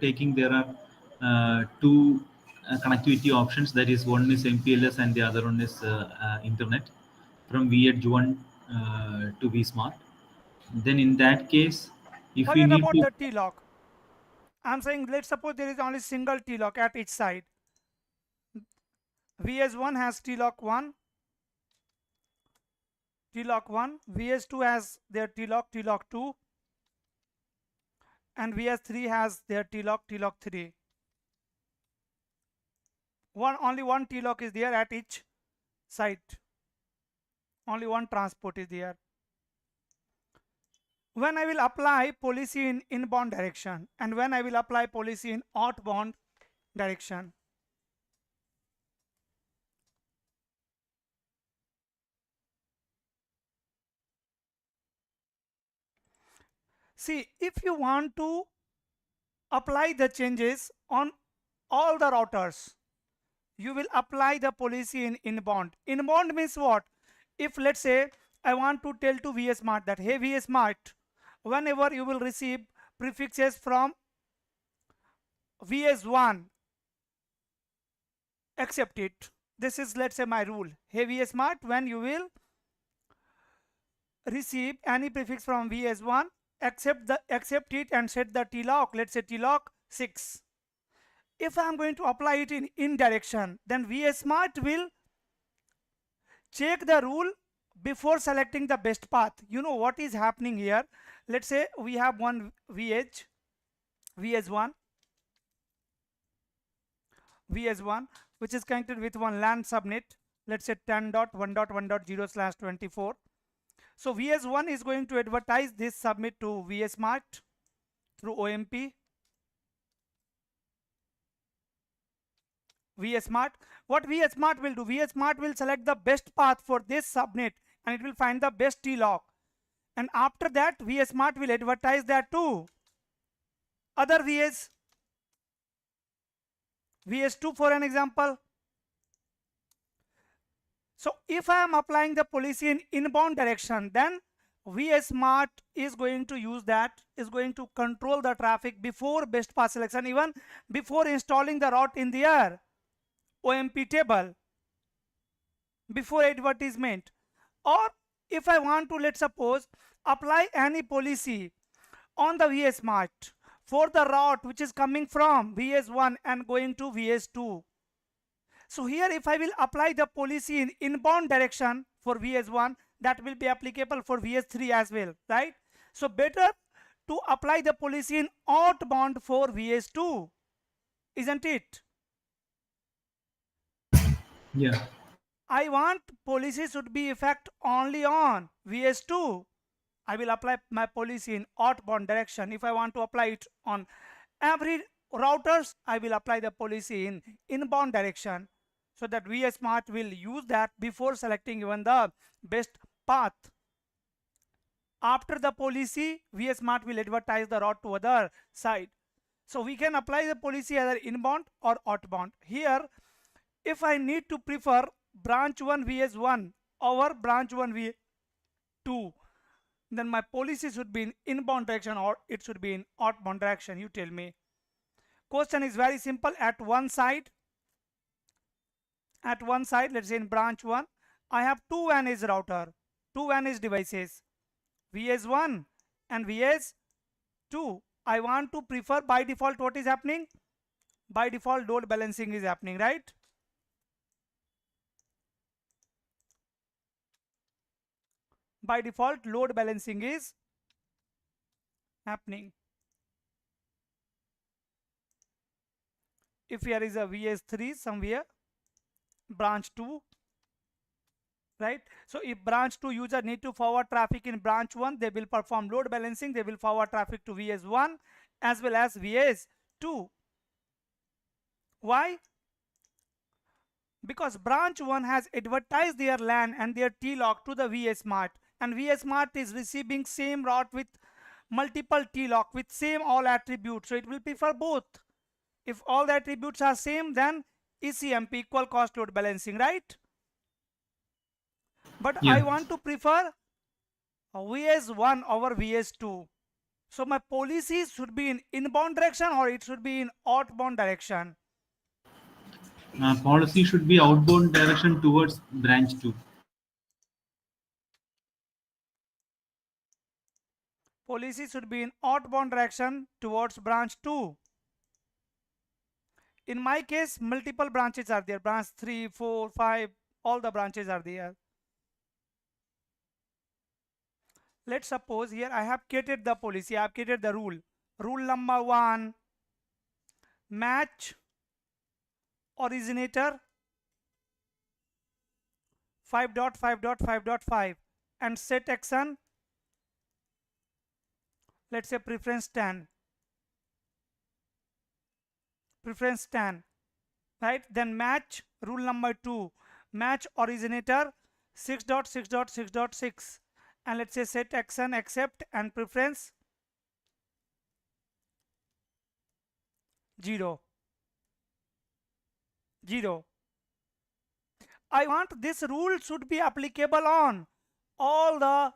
taking, there are two connectivity options. That is, one is MPLS and the other one is internet from VEdge 1 to vSmart. Then in that case, if we Forget need about to, the T-lock. I'm saying, let's suppose there is only single T-lock at each side. VS1 has T-lock 1, T-lock 1, VS2 has their T-lock 2, and VS3 has their T-lock 3. Only one T-lock is there at each site. Only one transport is there. When I will apply policy in inbound direction and when I will apply policy in outbound direction. See, if you want to apply the changes on all the routers, you will apply the policy in inbound. Inbound means what? If let's say I want to tell to vSmart that, hey vSmart, whenever you will receive prefixes from VS1, accept it. This is, let's say, my rule. Hey vSmart, when you will receive any prefix from VS1, accept it and set the T-lock, let's say T-lock 6. If I am going to apply it in direction, then vSmart will check the rule before selecting the best path. You know what is happening here? Let's say we have one VS1, which is connected with one LAN subnet, let's say 10.1.1.0/24. So VS1 is going to advertise this submit to vSmart through OMP. vSmart. What vSmart will do? vSmart will select the best path for this subnet and it will find the best T-lock. And after that, vSmart will advertise that to other VS2 for an example. So if I am applying the policy in inbound direction, then vSmart is going to use that, is going to control the traffic before best path selection, even before installing the route in their OMP table, before advertisement. Or if I want to, let's suppose, apply any policy on the vSmart for the route which is coming from VS1 and going to VS2. So here if I will apply the policy in inbound direction for VS1, that will be applicable for VS3 as well, right? So better to apply the policy in outbound for VS2, isn't it? yeah, I want policy should be effect only on VS2. I will apply my policy in outbound direction. If I want to apply it on every routers, I will apply the policy in inbound direction, so that vSmart will use that before selecting even the best path. After the policy, vSmart will advertise the route to other side. So we can apply the policy either inbound or outbound. Here, if I need to prefer branch 1 VS1 over branch 1 V2, then my policy should be in inbound direction or it should be in outbound direction. You tell me. Question is very simple. At one side, let's say in branch 1, I have two WAN edge router, two WAN edge devices, VS1 and VS2. I want to prefer, by default what is happening? By default load balancing is happening, right? By default load balancing is happening. If here is a VS3 somewhere, branch 2, right? So if branch 2 user need to forward traffic in branch 1, they will perform load balancing, they will forward traffic to VS1 as well as VS2. Why? Because branch 1 has advertised their LAN and their T-lock to the vSmart, and vSmart is receiving same route with multiple T-lock with same all attributes, so it will prefer both. If all the attributes are same, then ECMP, equal cost load balancing, right? But yeah, I want to prefer VS1 over VS2. So my policy should be in inbound direction or it should be in outbound direction. Policy should be outbound direction towards branch 2. Policy should be in outbound direction towards branch 2. In my case, multiple branches are there. Branch 3, 4, 5, all the branches are there. Let's suppose here I have created the policy, I have created the rule. Rule number 1, match originator 5.5.5.5 and set action, let's say preference 10. Preference 10. Right? Then match rule number 2, match originator 6.6.6.6 and let's say set action accept and preference 0. I want this rule should be applicable on all the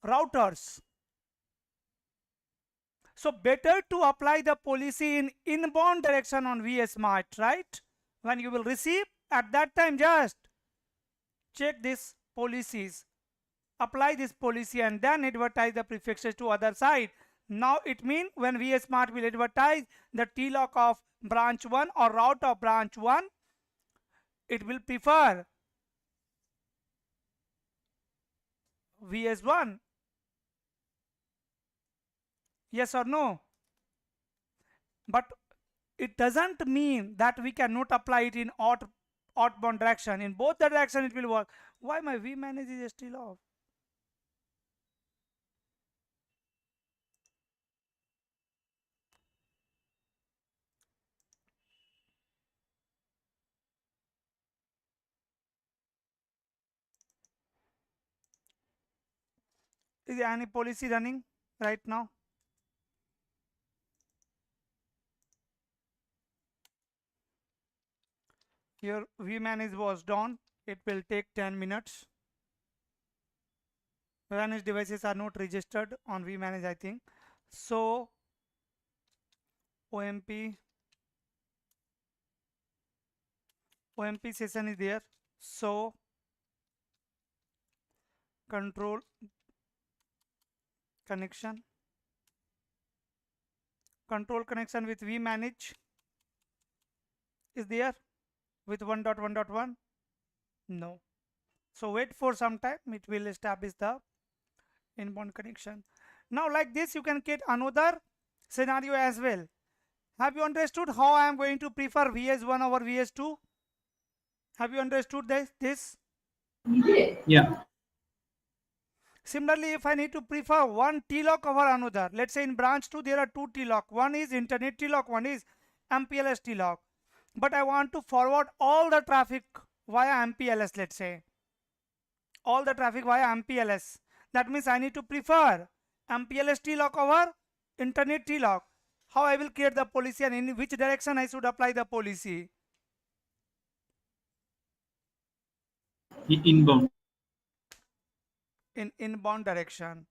routers. So better to apply the policy in inbound direction on vSmart, right? When you will receive, at that time just check these policies, apply this policy and then advertise the prefixes to other side. Now it means when vSmart will advertise the TLOC of branch 1 or route of branch 1, it will prefer VS1. Yes or no? But it doesn't mean that we cannot apply it in outbound direction. In both the direction it will work. Why my vManage is still off? Is there any policy running right now? Your vManage was done. It will take 10 minutes. vManage devices are not registered on vManage, I think. So OMP session is there. So control connection with vManage is there with 1.1.1. No. So wait for some time, it will establish the inbound connection. Now like this you can get another scenario as well. Have you understood how I am going to prefer VS1 over VS2? Have you understood this? Yeah. Similarly, if I need to prefer one TLOC over another, let's say in branch 2 there are two TLOC. One is internet TLOC, one is mpls TLOC. But I want to forward all the traffic via mpls, let's say. All the traffic via mpls. That means I need to prefer mpls TLOC over internet TLOC. How I will create the policy and in which direction I should apply the policy? Inbound. In inbound direction.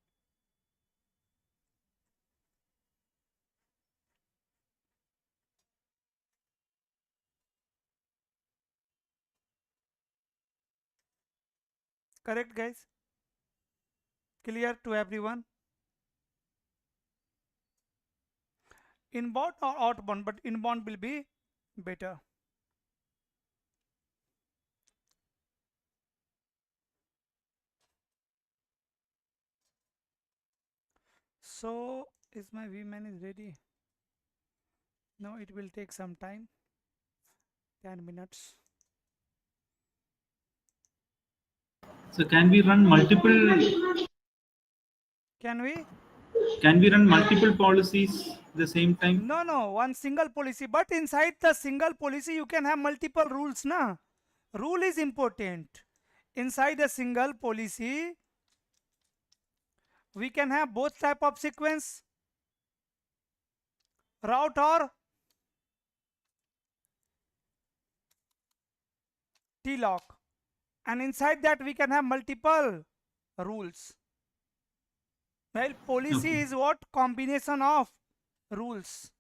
Correct, guys? Clear to everyone? Inbound or outbound, but inbound will be better. So is my vManage ready? No, it will take some time. 10 minutes. So can we run multiple? Can we? Can we run multiple policies at the same time? No, one single policy. But inside the single policy, you can have multiple rules, na? Rule is important. Inside a single policy, we can have both type of sequence, route or TLOC. And inside that we can have multiple rules. Well, policy Okay. is what? Combination of rules.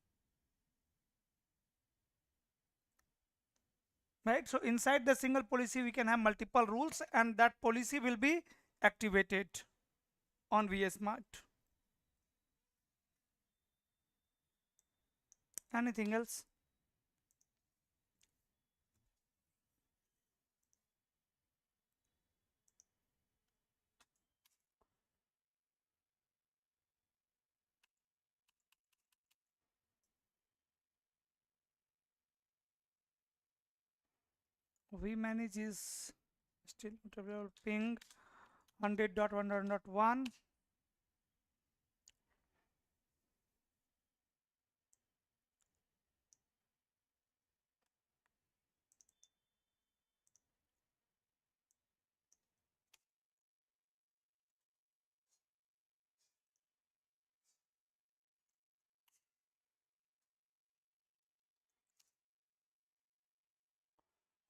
Right? So inside the single policy, we can have multiple rules, and that policy will be activated on VS Mart. Anything else? vManage is still available. Ping 100.100.1.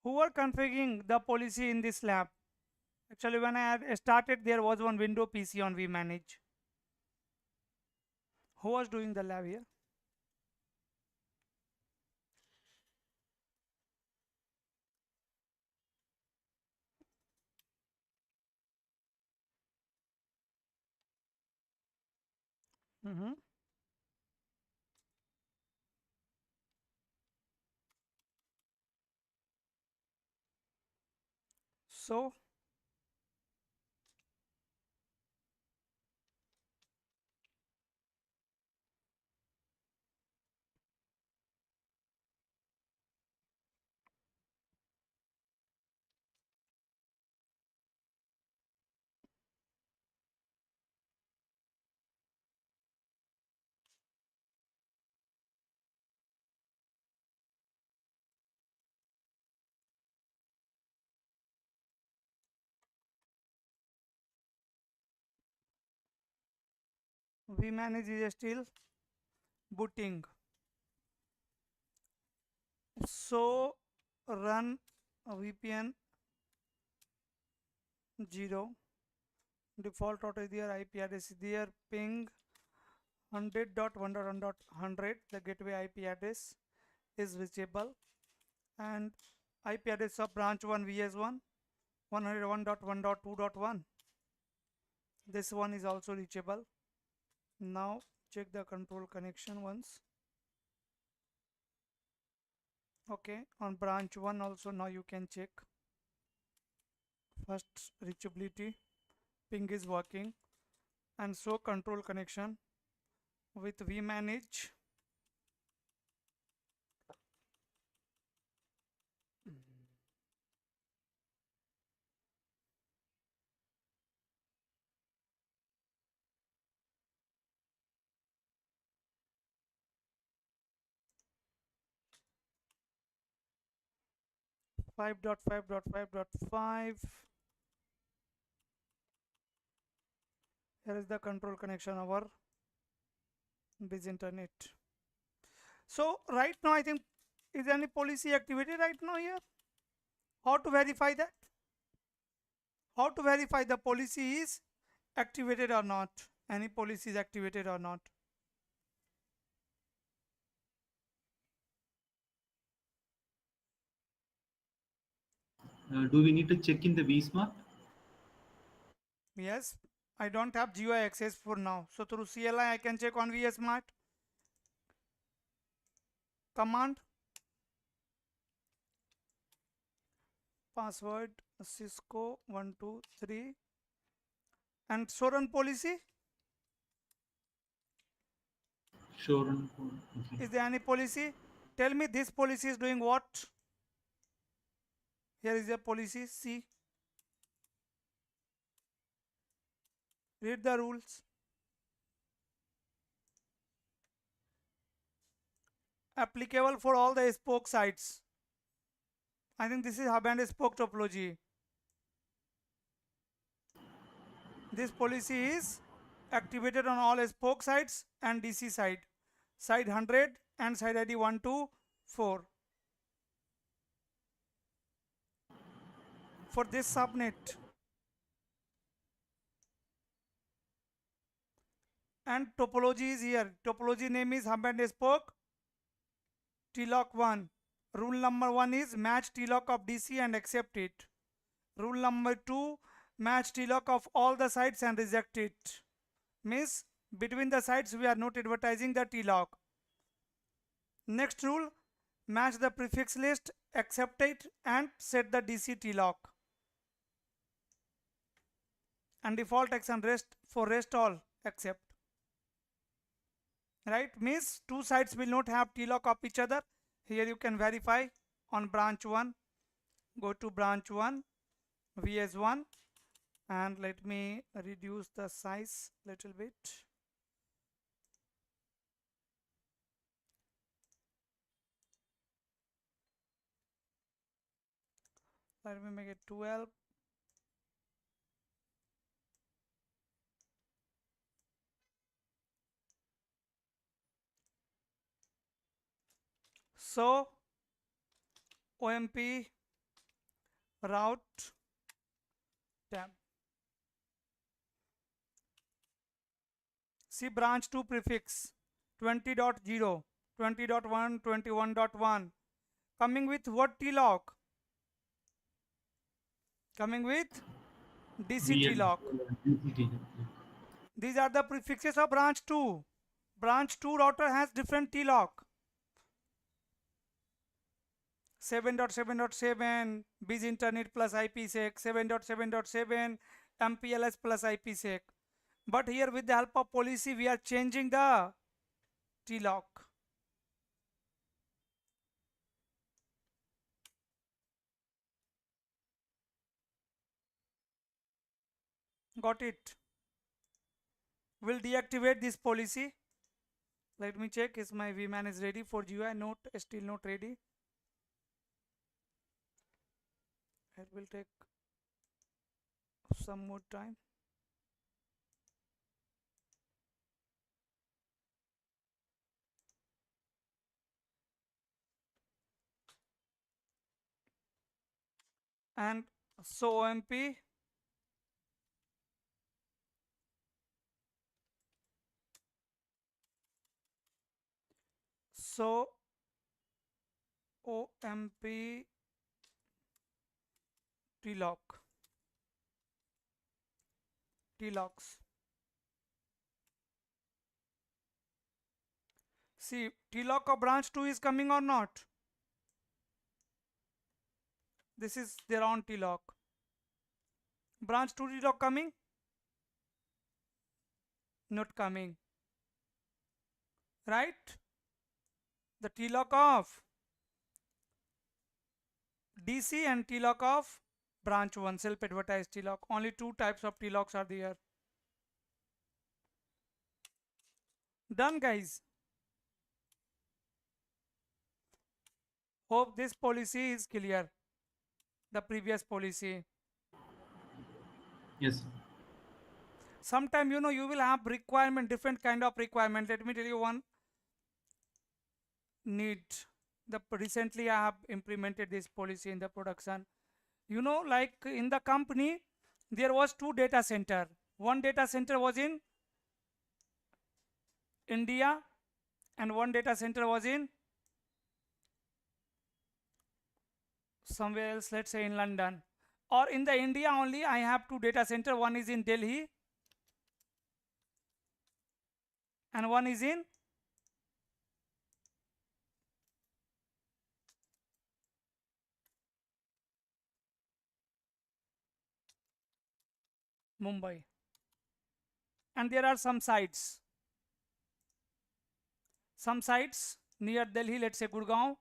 Who are configuring the policy in this lab? Actually, when I had started, there was one window PC on vManage. Who was doing the lab here? Mm-hmm. So, vManage is still booting. So, run VPN 0. Default auto is there, IP address is there, ping 100.100.100. The gateway IP address is reachable, and IP address of branch 1 VS1 101.1.2.1. This one is also reachable. Now check the control connection once. Okay, on branch 1 also now you can check. First reachability, ping is working, and so control connection with vManage. 5.5.5.5. Here is the control connection over this internet. So right now I think, is there any policy activated right now here? How to verify that? How to verify the policy is activated or not? Any policy is activated or not? Do we need to check in the vSmart? Yes, I don't have GUI access for now. So through CLI I can check on vSmart. Command password Cisco 123 and so run policy. Sure. Okay. Is there any policy? Tell me this policy is doing what? Here is a policy. See, read the rules. Applicable for all the spoke sites. I think this is hub and spoke topology. This policy is activated on all spoke sites and DC side. Side 100 and side ID 124. For this subnet, and topology is here. Topology name is hub and spoke TLOC 1. Rule number 1 is match TLOC of DC and accept it. Rule number 2, match TLOC of all the sites and reject it. Means between the sites we are not advertising the TLOC. Next rule, match the prefix list, accept it and set the DC TLOC. And default action rest for rest all accept. Right, means two sites will not have TLOC of each other. Here you can verify on branch 1. Go to branch 1, VS1, and let me reduce the size little bit. Let me make it 12. So OMP route tab. See branch 2 prefix 20.0, 20.1, 21.1. Coming with what TLOC? Coming with DC TLOC. These are the prefixes of branch 2. Branch 2 router has different TLOC. 7.7.7 biz internet plus IPsec, 7.7.7 mpls plus IPsec. But here with the help of policy we are changing the TLOC. Got it? We'll deactivate this policy. Let me check is my vman is ready for GUI. Not still not ready. It will take some more time. And so OMP so OMP TLOCs. See, TLOC of branch 2 is coming or not? This is their own TLOC. Branch 2 TLOC coming? Not coming. Right? The TLOC of DC and TLOC of branch 1, self-advertised TLOC. Only two types of TLOCs are there. Done, guys. Hope this policy is clear. The previous policy. Yes. Sometime you will have requirement, different kind of requirement. Let me tell you one need. Recently I have implemented this policy in the production. Like in the company there was 2 data center. One data center was in India and one data center was in somewhere else, let's say in London. Or in the India only I have 2 data center. One is in Delhi and one is in Mumbai. And there are some sites. Some sites near Delhi, let's say Gurgaon.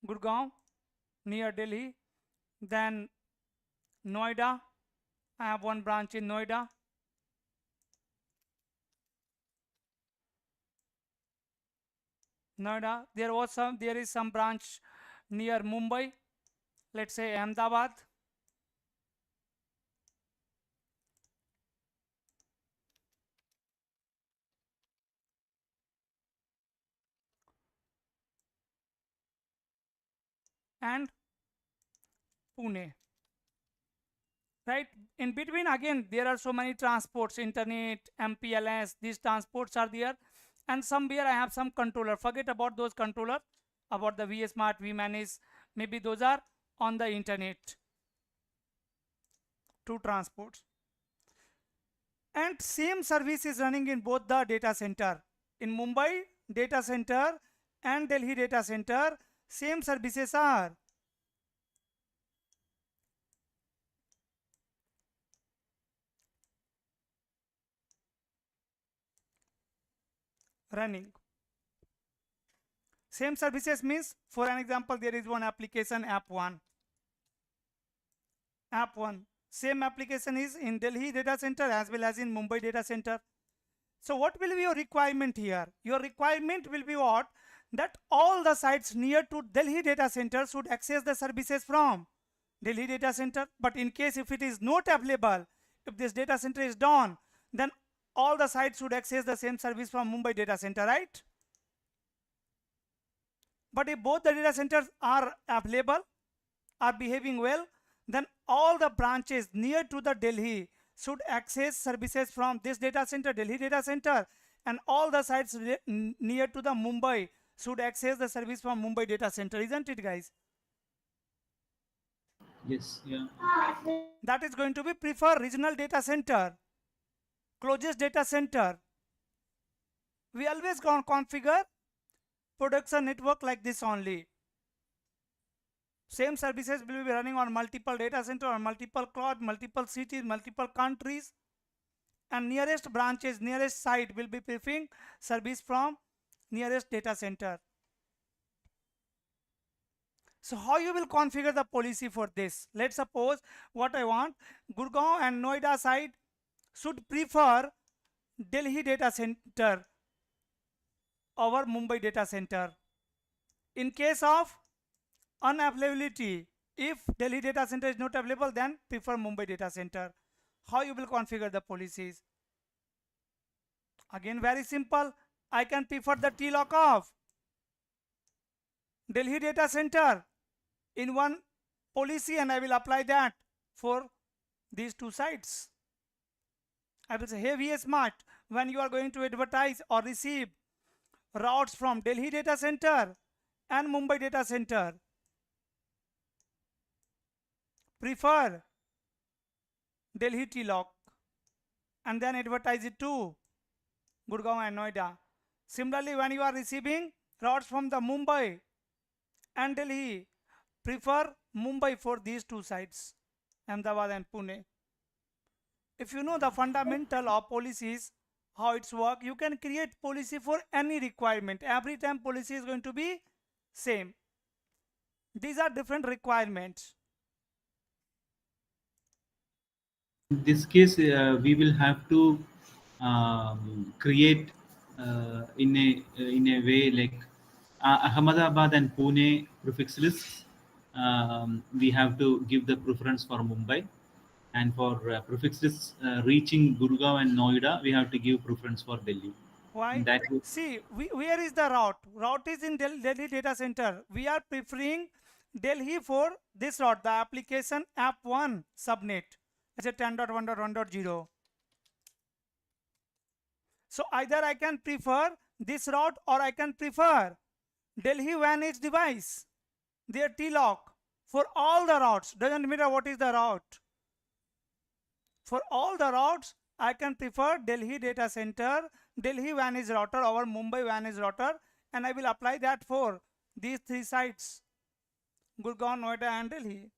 Gurgaon near Delhi. Then Noida. I have one branch in Noida. Noida. There is some branch near Mumbai. Let's say Ahmedabad. And Pune. right? In between, again, there are so many transports, internet, mpls, these transports are there, and somewhere I have some controller. Forget about those controller, about the vsmart, vmanage, maybe those are on the internet, two transports. And same service is running in both the data center. In Mumbai data center and Delhi data center, same services are running. Same services means, for an example, there is one application, app1. App1. Same application is in Delhi data center as well as in Mumbai data center. So what will be your requirement here? Your requirement will be what? That all the sites near to Delhi data center should access the services from Delhi data center. But in case if it is not available, if this data center is down, then all the sites should access the same service from Mumbai data center, right? But if both the data centers are available, are behaving well, then all the branches near to the Delhi should access services from this data center, Delhi data center, and all the sites near to the Mumbai should access the service from Mumbai data center, isn't it, guys? Yes, yeah. That is going to be prefer regional data center, closest data center. We always configure production network like this only. Same services will be running on multiple data center, or multiple cloud, multiple cities, multiple countries, and nearest branches, nearest site will be preferring service from nearest data center. So how you will configure the policy for this? Let's suppose what I want, Gurgaon and Noida side should prefer Delhi data center over Mumbai data center. In case of unavailability, if Delhi data center is not available, then prefer Mumbai data center. How you will configure the policies? Again, very simple. I can prefer the T-lock of Delhi data center in one policy, and I will apply that for these two sites. I will say, hey vSmart, when you are going to advertise or receive routes from Delhi data center and Mumbai data center, prefer Delhi T-lock and then advertise it to Gurgaon and Noida. Similarly, when you are receiving routes from the Mumbai and Delhi, prefer Mumbai for these two sites, Ahmedabad and Pune. If you know the fundamental of policies, how it's work, you can create policy for any requirement. Every time policy is going to be same. These are different requirements. In this case, we will have to create in a way like Ahmedabad and Pune prefix lists. We have to give the preference for Mumbai, and for prefix lists reaching Gurgaon and Noida, we have to give preference for Delhi. Why? That way, See, where is the route? Route is in Delhi data center. We are preferring Delhi for this route, the application app1 subnet. It's a 10.1.1.0. So either I can prefer this route, or I can prefer Delhi WAN edge device, their T-lock for all the routes. Doesn't matter what is the route. For all the routes, I can prefer Delhi data center, Delhi WAN edge router over Mumbai WAN edge router, and I will apply that for these three sites, Gurgaon, Noida and Delhi.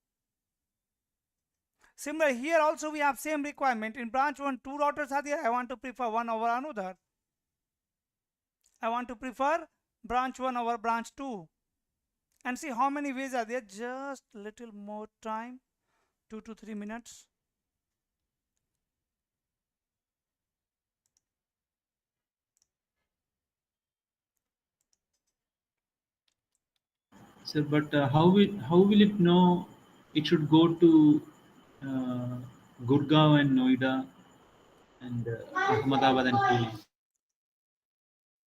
Similar here also we have same requirement. In branch 1, 2 routers are there. I want to prefer one over another. I want to prefer branch 1 over branch 2. And see how many ways are there. Just little more time, 2 to 3 minutes. sir, but how will it know it should go to Gurgaon and Noida and Ahmedabad and Pune?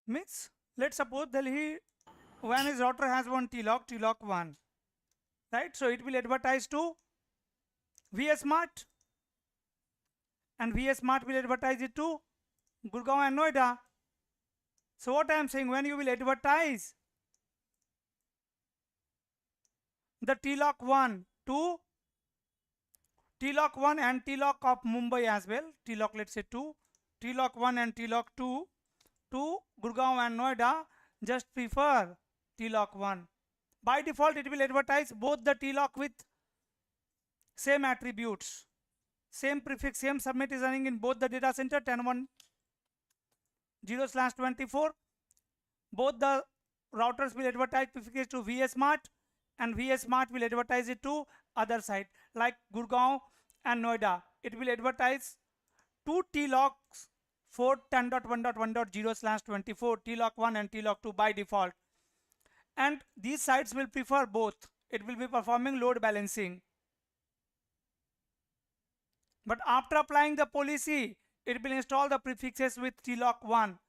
Means, let's suppose Delhi WAN edge router has one T-lock, T-lock 1. Right? So it will advertise to vSmart and VS Mart will advertise it to Gurgaon and Noida. So what I am saying, when you will advertise the TLOC 1 to TLOC 1 and TLOC of Mumbai as well, TLOC let's say 2, TLOC 1 and TLOC 2 to Gurgaon and Noida, just prefer TLOC 1. By default it will advertise both the TLOC with same attributes, same prefix, same subnet is running in both the data center 10.10/24. Both the routers will advertise prefix to VS Mart, and VS Mart will advertise it to other side like Gurgaon and Noida. It will advertise two TLOCs for 10.1.1.0/24, TLOC 1 and TLOC 2 by default. And these sites will prefer both. It will be performing load balancing. But after applying the policy, it will install the prefixes with TLOC 1.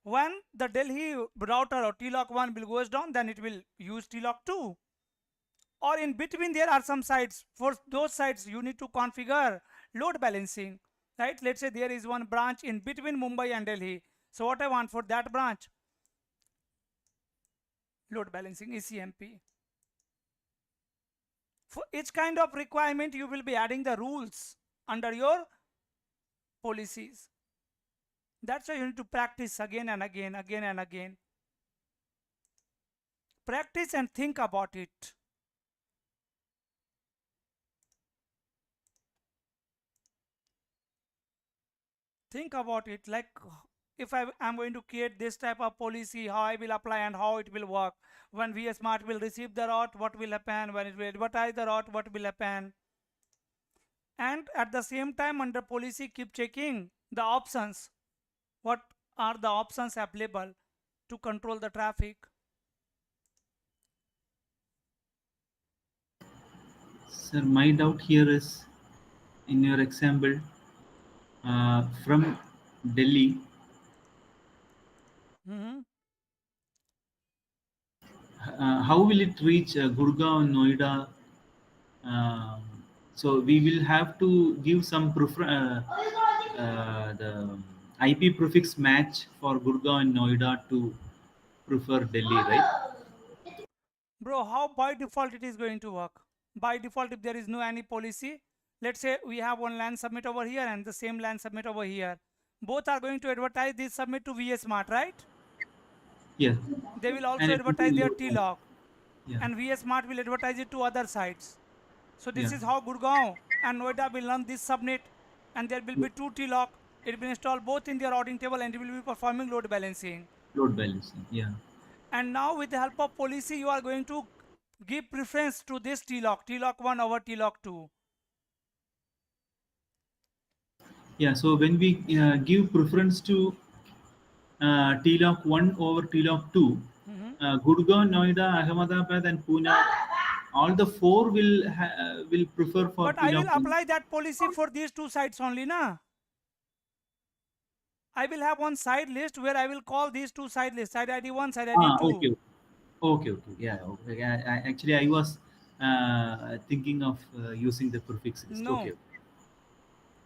When the Delhi router or TLOC 1 will goes down, then it will use TLOC 2. Or in between there are some sites. For those sites you need to configure load balancing. Right? Let's say there is one branch in between Mumbai and Delhi. So what I want for that branch? Load balancing, CCNP. For each kind of requirement you will be adding the rules under your policies. That's why you need to practice again and again, again and again. Practice and think about it. Think about it, like if I am going to create this type of policy, how I will apply and how it will work. When VS Smart will receive the route, what will happen? When it will advertise the route, what will happen? And at the same time under policy, keep checking the options. What are the options available to control the traffic? Sir, my doubt here is, in your example, from Delhi, how will it reach Gurgaon, Noida? Um, so we will have to give some the IP prefix match for Gurgaon and Noida to prefer Delhi, right? Bro, how by default it is going to work? By default, if there is no any policy, let's say we have one LAN submit over here and the same LAN submit over here. Both are going to advertise this submit to VS Smart, right? Yeah. They will And also it will be advertise their load balanced. TLOC, Yeah. and VS Smart will advertise it to other sites. So this Yeah. is how Gurgaon and Noida will run this subnet, and there will be two TLOC. It will install both in their routing table and it will be performing load balancing. Load balancing. Yeah. And now with the help of policy, you are going to give preference to this TLOC, TLOC 1 over TLOC 2. Yeah. So when we give preference to TLOC 1 over TLOC 2, Gurgaon, Noida, Ahmedabad, and Pune, all the four will prefer for But I will TLOC 1. apply that policy for these two sites only, na? I will have one side list where I will call these two side lists, side ID 1, side ID 2. Okay. Okay. Okay. Yeah. Okay. Actually, I was thinking of using the prefix list. No. Okay.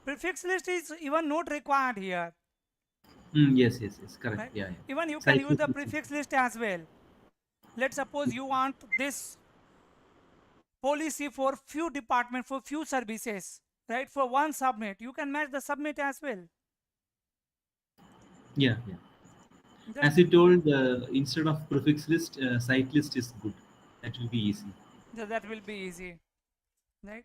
Prefix list is even not required here. Yes. Yes. Yes. Correct. Right? Yeah. Yeah. Even you can use Cyclic the list. prefix list as well. Let's suppose you want this policy for few department, for few services, right? For one subnet, you can match the subnet as well. Yeah. Yeah. Just As you told, instead of prefix list, site list is good. That will be easy. that will be easy, right?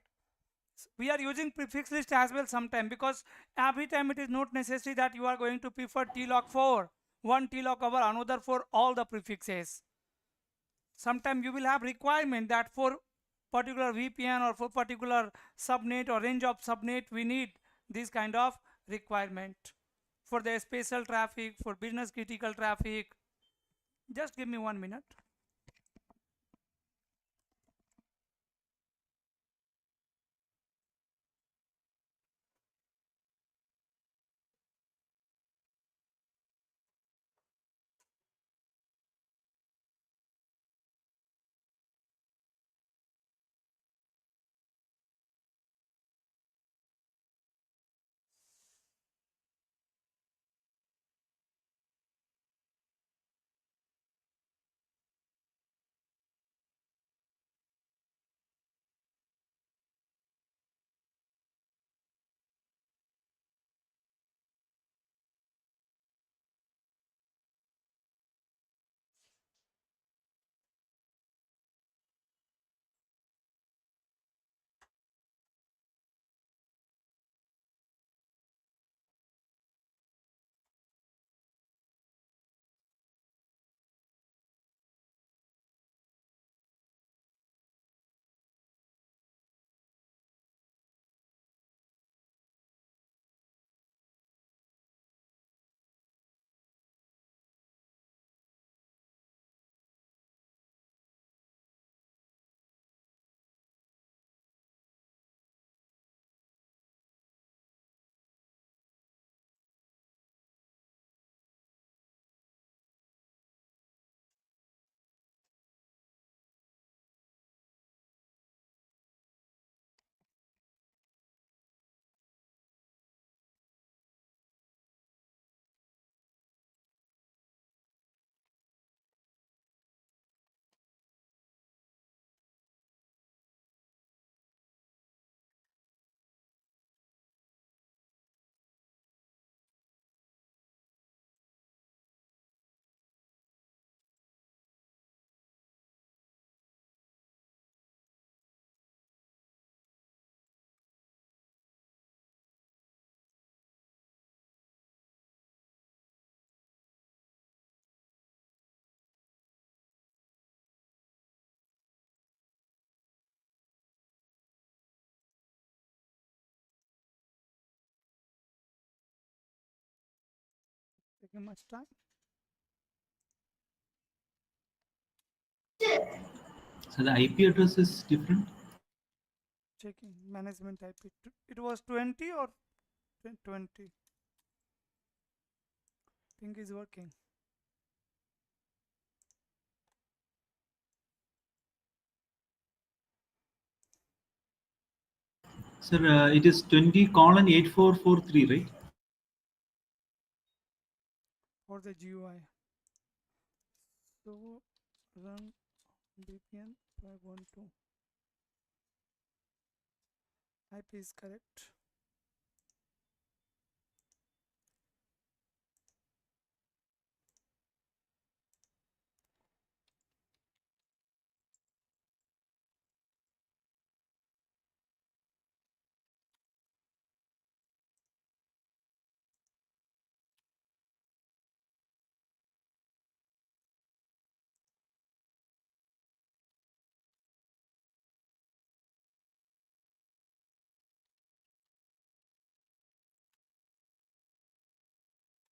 We are using prefix list as well sometime, because every time it is not necessary that you are going to prefer TLOC for one TLOC over another for all the prefixes. Sometimes you will have requirement that for particular VPN or for particular subnet or range of subnet we need this kind of requirement for the special traffic, for business critical traffic. Just give me 1 minute. taking much time. So the IP address is different. Checking management IP. It was 20 or 20. Ping is working. Sir, it is 20:8443, right? For the GUI. So run VPN 512. IP is correct.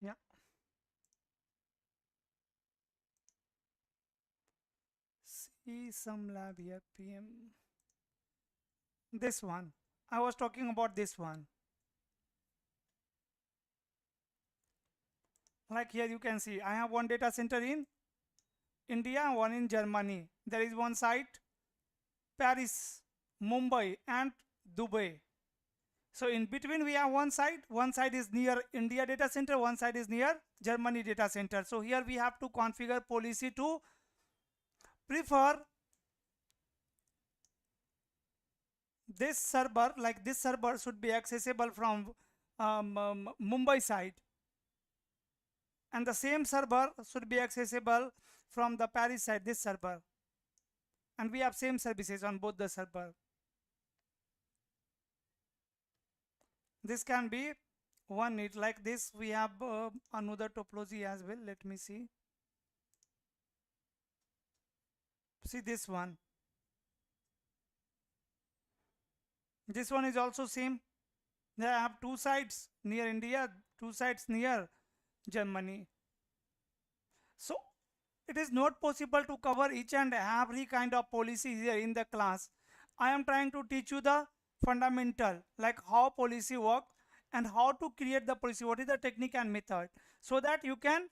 Yeah. See some lab here. PM. This one. I was talking about this one. Like here you can see I have one data center in India, one in Germany. There is one site Paris, Mumbai and Dubai. So in between we have one side is near India data center, one side is near Germany data center. So here we have to configure policy to prefer this server, like this server should be accessible from Mumbai side, and the same server should be accessible from the Paris side, this server, and we have same services on both the server. This can be one need like this. We have another topology as well. Let me see this one. This one is also same. They have two sides near India, two sides near Germany. So it is not possible to cover each and every kind of policy here in the class. I am trying to teach you the fundamental, like how policy work and how to create the policy, what is the technique and method, so that you can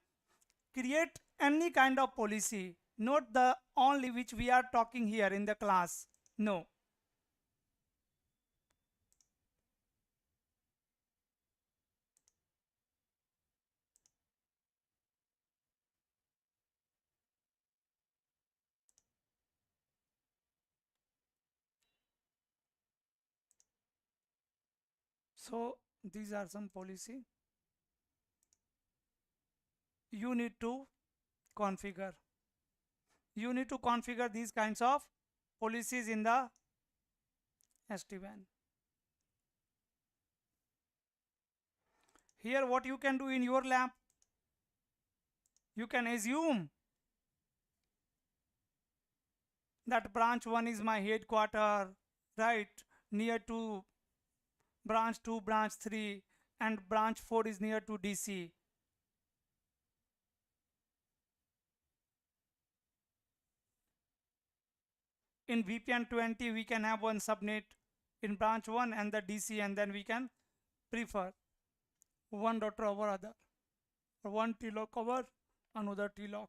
create any kind of policy, not the only which we are talking here in the class. No. So these are some policy you need to configure. You need to configure these kinds of policies in the SD-WAN. Here what you can do in your lab, you can assume that branch 1 is my headquarter, right, near to branch 2, branch 3, and branch 4 is near to DC. In VPN 20 we can have one subnet in branch 1 and the DC, and then we can prefer one router over other, or one TLOC over another TLOC.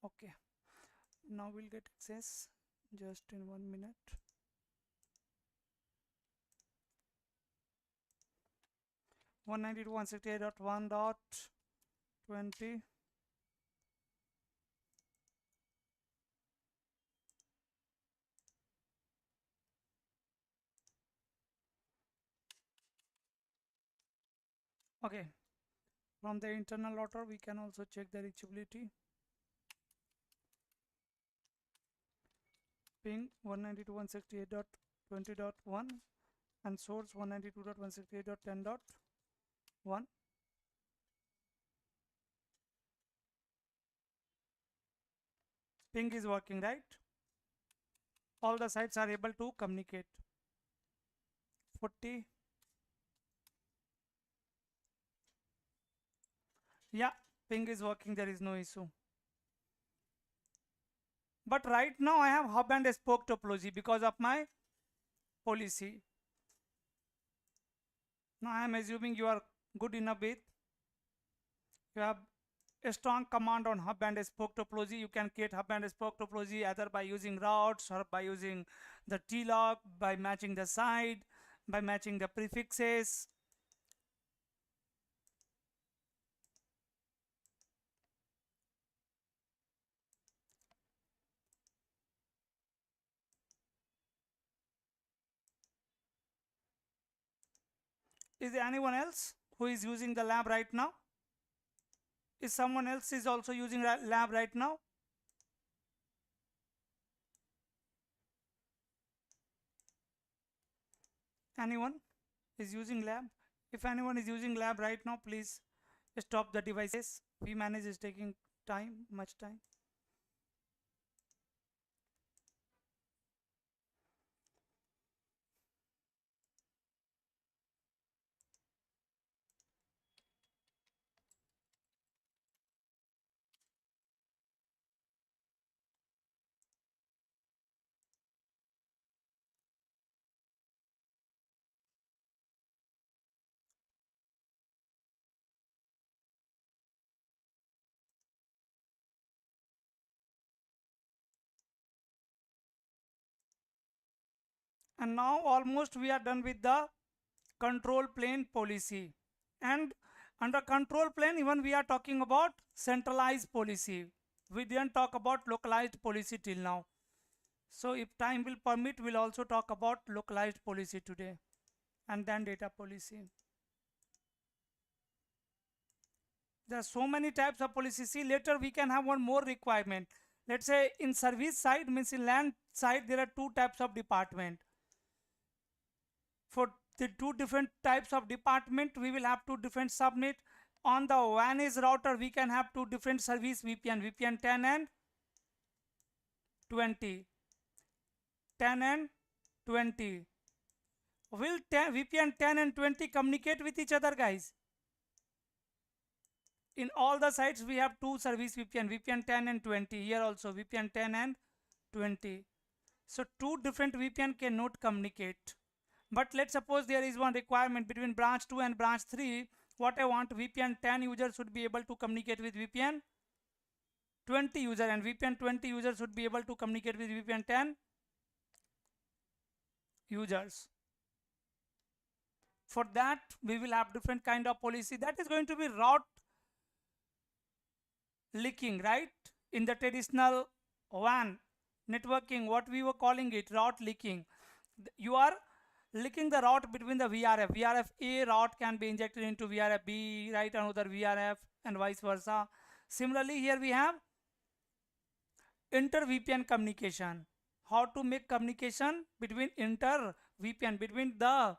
Okay, now we'll get access just in 1 minute. One 192.168.1.20. Okay, from the internal router we can also check the reachability. Ping 192.168.20.1 and source 192.168.10.1. Ping is working, right? All the sites are able to communicate. 40 Yeah, ping is working, there is no issue. But right now I have hub and spoke topology because of my policy. Now I am assuming you are good enough with, you have a strong command on hub and spoke topology. You can create hub and spoke topology either by using routes or by using the T-log, by matching the side, by matching the prefixes. Is there anyone else who is using the lab right now? Is someone else is also using lab right now? Anyone is using lab? If anyone is using lab right now, please stop the devices. vManage is taking time, much time. And now almost we are done with the control plane policy. And under control plane, even we are talking about centralized policy. We didn't talk about localized policy till now. So if time will permit, we'll also talk about localized policy today, and then data policy. There are so many types of policy. See, later we can have one more requirement. Let's say in service side, means in land side, there are two types of department. For the two different types of department, we will have two different subnet. On the WAN is router, we can have two different service VPN, VPN 10 and 20. 10 and 20. Will VPN 10 and 20 communicate with each other, guys? In all the sites we have two service VPN, VPN 10 and 20. Here also VPN 10 and 20. So two different VPN cannot communicate. But let's suppose there is one requirement between branch 2 and branch 3. What I want, VPN 10 users should be able to communicate with VPN 20 user, and VPN 20 users should be able to communicate with VPN 10 users. For that we will have different kind of policy. That is going to be route leaking, right? In the traditional WAN networking, what we were calling it, route leaking. You are leaking the route between the VRF. VRF A route can be injected into VRF B, right? Another VRF, and vice versa. Similarly, here we have inter VPN communication. How to make communication between inter VPN, between the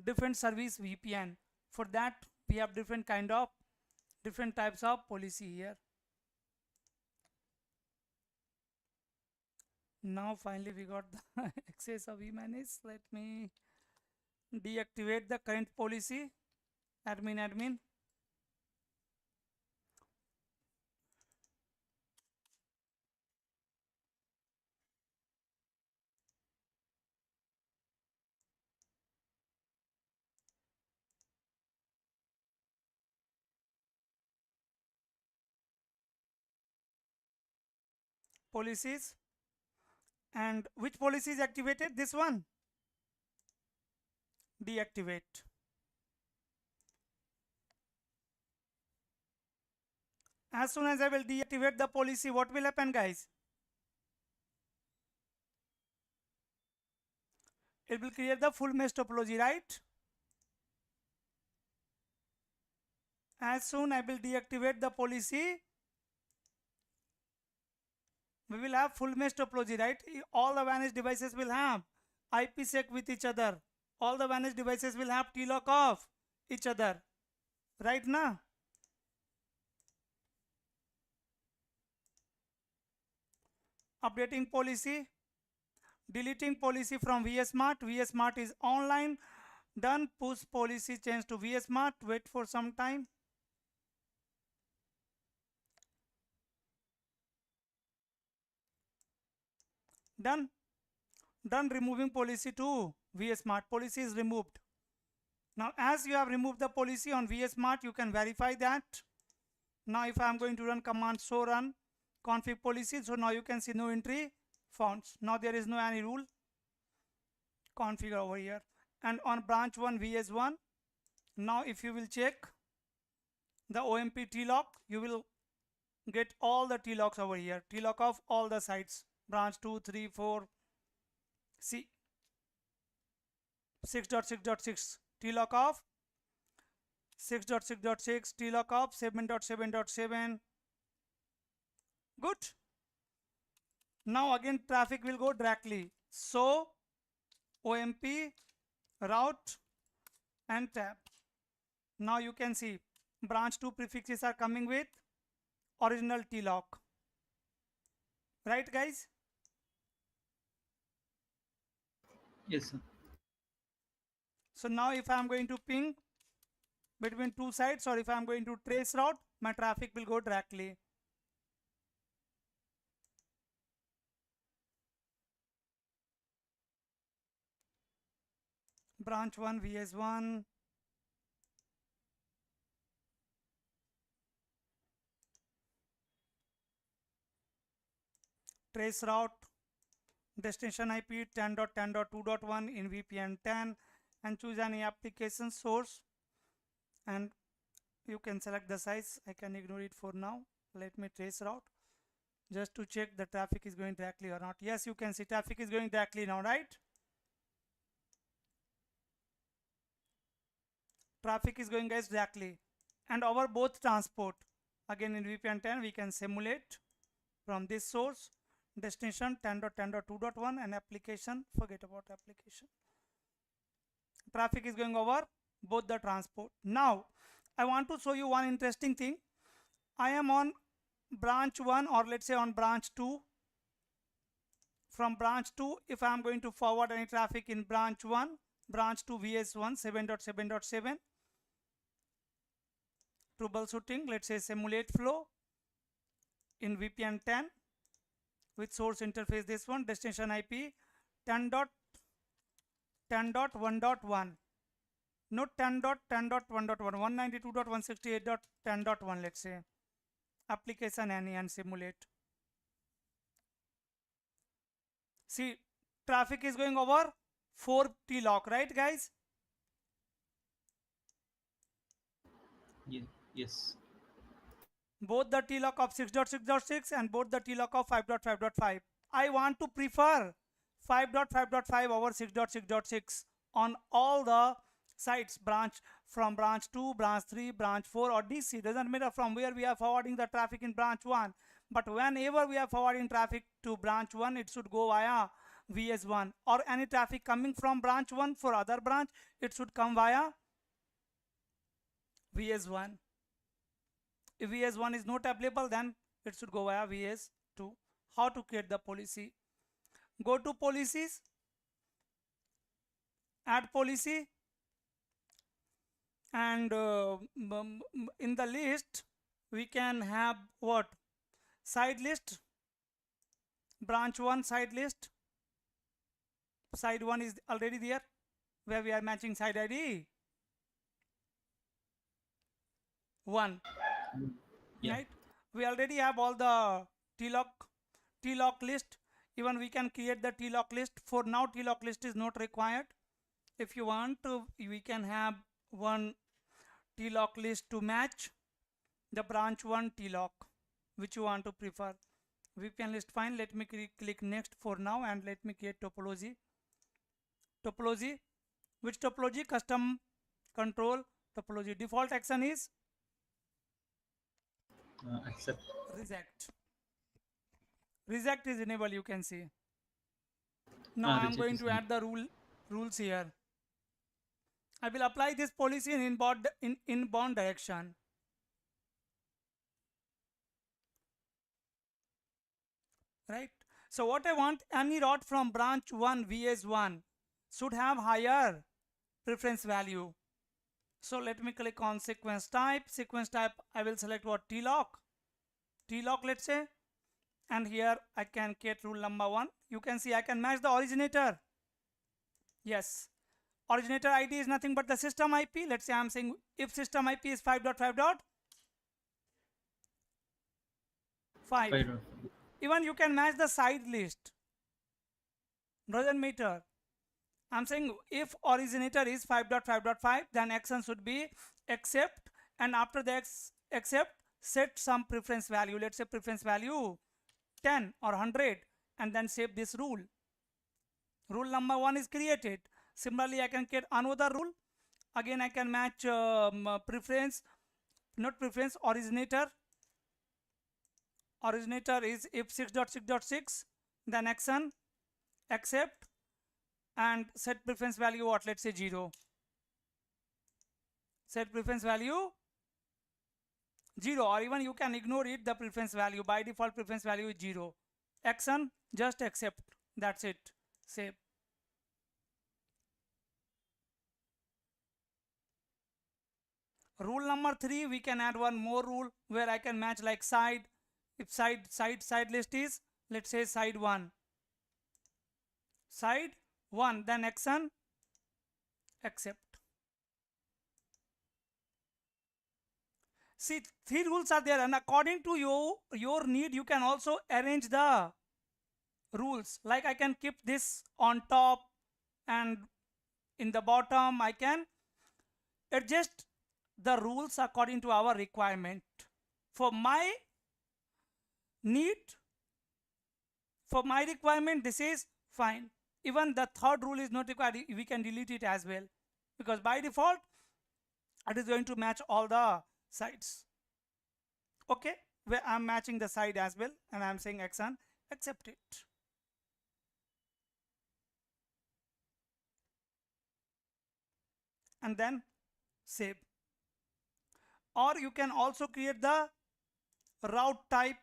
different service VPN. For that we have different types of policy here. Now finally we got the access of vManage. Let me deactivate the current policy. Admin. Policies. And which policy is activated? This one. Deactivate. As soon as I will deactivate the policy, what will happen, guys? It will create the full mesh topology, right? As soon I will deactivate the policy, we will have full mesh topology, right? All the vanished devices will have IPsec with each other. All the vanished devices will have T-log of each other, right now. Updating policy, deleting policy from VSmart. VSmart is online. Done. Push policy change to VSmart. Wait for some time. Done. Done removing policy 2. VSmart policy is removed. Now as you have removed the policy on VSmart, you can verify that. Now if I am going to run command show run config policy, so now you can see no entry found. Now there is no any rule configure over here. And on branch 1 VS1, now if you will check the OMP T-lock, you will get all the T-locks over here. T-lock of all the sites. Branch 2, 3, 4. See 6.6.6 T-lock of 6.6.6 T-lock of 7.7.7. Good. Now again traffic will go directly. So OMP route and tab. Now you can see branch 2 prefixes are coming with original T-lock. Right guys? Yes, sir. So now if I am going to ping between two sites, or if I am going to trace route, my traffic will go directly. Branch 1 VS1. Trace route. Destination IP 10.10.2.1 in VPN 10, and choose any application source, and you can select the size. I can ignore it for now. Let me trace route just to check the traffic is going directly or not. Yes, you can see traffic is going directly now, right? Traffic is going guys directly, and over both transport. Again in VPN 10 we can simulate from this source. Destination 10.10.2.1 and application, forget about application. Traffic is going over both the transport. Now I want to show you one interesting thing. I am on branch 1, or let's say on branch 2. From branch 2, if I am going to forward any traffic in branch 1, branch 2 VS1 7.7.7, troubleshooting, let's say simulate flow in VPN 10 with source interface this one, destination IP 10.10.1.1, not 10.10.1.1, 192.168.10.1, let's say. Application any and simulate. See, traffic is going over 4 T-lock, right guys? Yes. Both the T-lock of 6.6.6 and both the T-lock of 5.5.5. I want to prefer 5.5.5 over 6.6.6 on all the sites, from branch 2, branch 3, branch 4 or DC. Doesn't matter from where we are forwarding the traffic in branch 1. But whenever we are forwarding traffic to branch 1, it should go via VS1, or any traffic coming from branch 1 for other branch, it should come via VS1. If VS1 is not available, then it should go via VS2. How to create the policy? Go to policies, add policy, and in the list we can have what? Side list, branch 1 side list. Side 1 is already there, where we are matching side ID 1. Yeah. Right? We already have all the T-lock list. Even we can create the T-lock list. For now T-lock list is not required. If you want to, we can have one T-lock list to match the branch 1 T-lock, which you want to prefer. VPN list fine. Let me click next for now, and let me create topology. Topology, which topology? Custom control topology. Default action is Accept. reject. Reject is enable, you can see. Now I am Reject going is to add the rules here. I will apply this policy in inbound direction. Right? So what I want, any route from branch 1 VS1 should have higher preference value. So let me click on sequence type. Sequence type, I will select what? T-lock, let's say. And here I can create rule number 1. you can see I can match the originator. Yes, originator ID is nothing but the system IP. Let's say I'm saying if system IP is 5.5.5. Even you can match the side list. Doesn't matter. I'm saying if originator is 5.5.5, then action should be accept, and after the accept, set some preference value. Let's say preference value 10 or 100, and then save this rule. Rule number 1 is created. Similarly, I can get another rule. Again, I can match preference, not preference, originator. Originator is if 6.6.6, then action, accept, and set preference value what? Let's say 0. Set preference value 0, or even you can ignore it, the preference value. By default, preference value is 0. Action, just accept. That's it. Save. Rule number 3, we can add one more rule where I can match like side. If side list is, let's say side 1. Side 1, then action, accept. See, 3 rules are there, and according to your need, you can also arrange the rules. Like I can keep this on top, and in the bottom I can adjust the rules according to our requirement. For my need, for my requirement, this is fine. Even the third rule is not required. We can delete it as well, because by default it is going to match all the sides. Okay, where I'm matching the side as well, and I'm saying action, accept it. And then save. Or you can also create the route type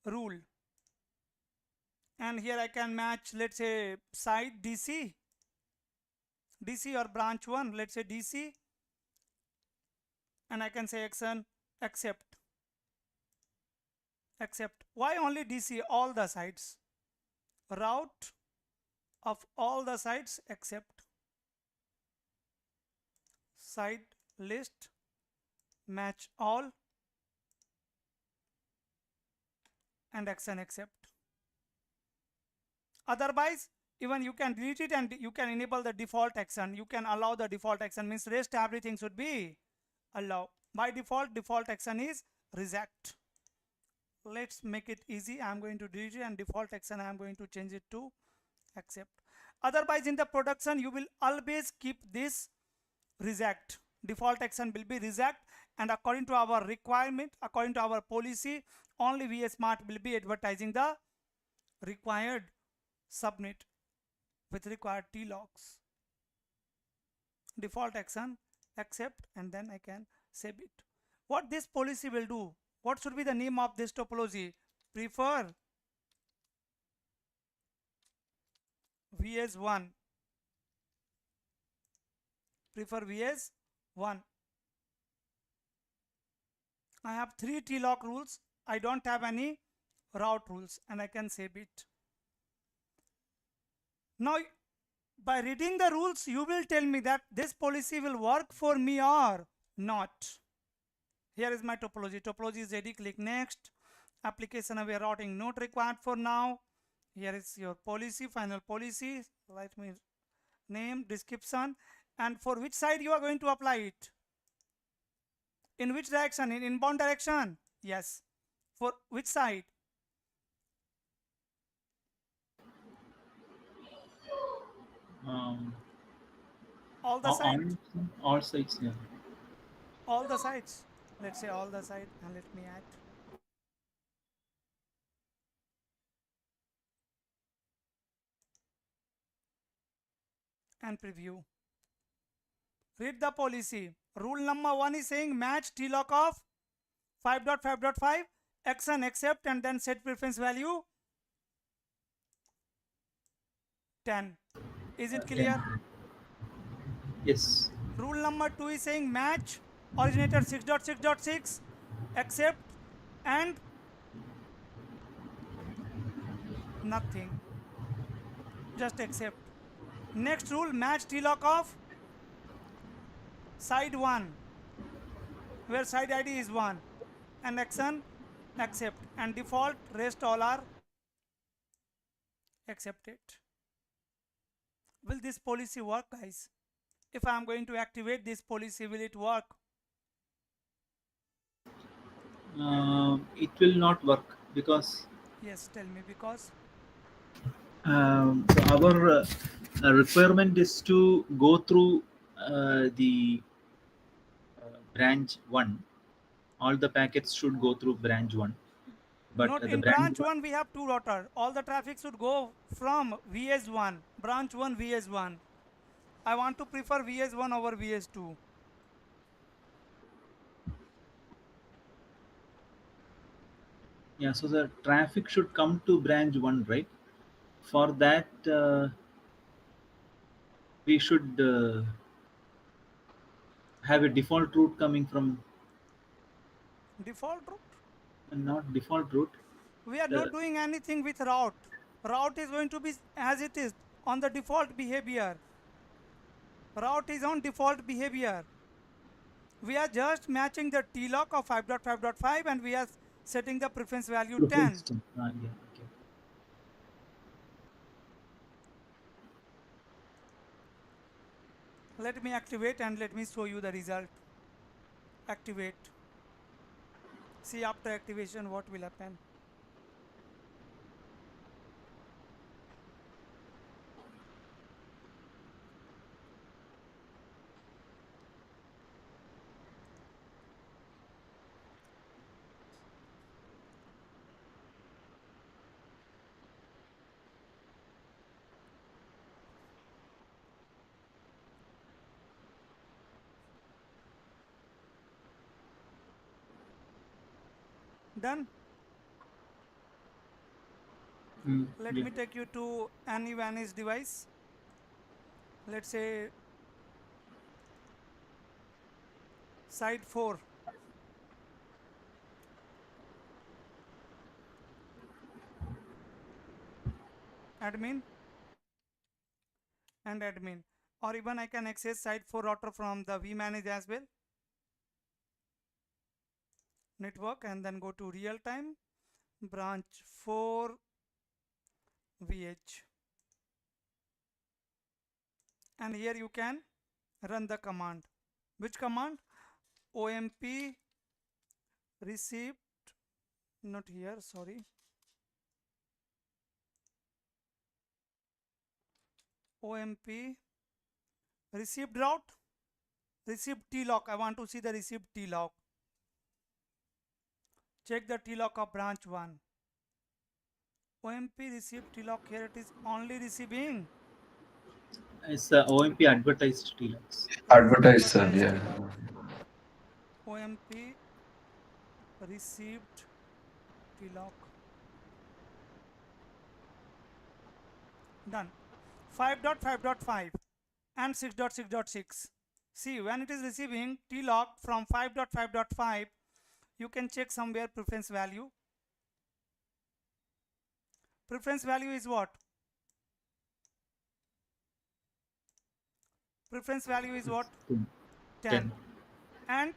rule, and here I can match, let's say side DC or branch 1, let's say DC, and I can say action, accept. Why only DC? All the sides, route of all the sides, accept. Side list, match all, and action, accept. Otherwise, even you can delete it and you can enable the default action. You can allow the default action, means rest everything should be allow. By default action is reject. Let's make it easy. I'm going to delete it, and default action I'm going to change it to accept. Otherwise, in the production you will always keep this reject. Default action will be reject, and according to our requirement, according to our policy, only VS Smart will be advertising the required subnet with required T-logs. Default action, accept, and then I can save it. What this policy will do? What should be the name of this topology? Prefer VS1. Prefer VS1. I have 3 T-log rules. I don't have any route rules, and I can save it. Now, by reading the rules, you will tell me that this policy will work for me or not. Here is my topology. Topology is ready. Click next. Application aware routing not required for now. Here is your policy, final policy. Write me name, description, and for which side you are going to apply it. In which direction? In inbound direction? Yes. For which side? All the sides. All sides, yeah. All the sides. Let's say all the side, and let me add. And preview. Read the policy. Rule number 1 is saying match T-log of 5.5.5, action, accept, and then set preference value 10. Is it clear? Yes. Rule number 2 is saying match originator 6.6.6, accept, and Nothing. Just accept. Next rule, match TLOC of side 1, where side ID is 1, and action accept, and default rest all are accepted. Will this policy work, guys? If I am going to activate this policy, will it work? It will not work because Yes, tell me, because so our requirement is to go through the branch 1. All the packets should go through branch 1, but not the in branch branch 1 we have two router. All the traffic should go from VS1, branch 1 VS1. I want to prefer VS1 over VS2. yeah, so the traffic should come to branch 1, right? For that, we should have a default route coming from Default route? not default route. We are not The doing anything with route. Route is going to be as it is on the default behavior. Route is on default behavior. We are just matching the TLOC of 5.5.5 and we are setting the preference value 10. yeah, okay. Let me activate and let me show you the result. Activate. See after activation what will happen. Done. Let Yeah. me take you to any vanished device. Let's say side 4. Admin and admin. Or even I can access side 4 router from the vmanage as well. Network and then go to real time branch 4 VH. And here you can run the command. Which command? OMP received, not here, sorry. OMP received route, received TLOC. I want to see the received TLOC. Check the TLOC of branch 1. OMP received TLOC, here it is only receiving. It's OMP advertised TLAX. Yes, Advertise, sir. advertised Yeah. TLOC. OMP received TLOC. Done. 5.5.5 and 6.6.6. See, when it is receiving TLOC from 5.5.5, you can check somewhere preference value. Preference value is what? Preference value is what? 10. And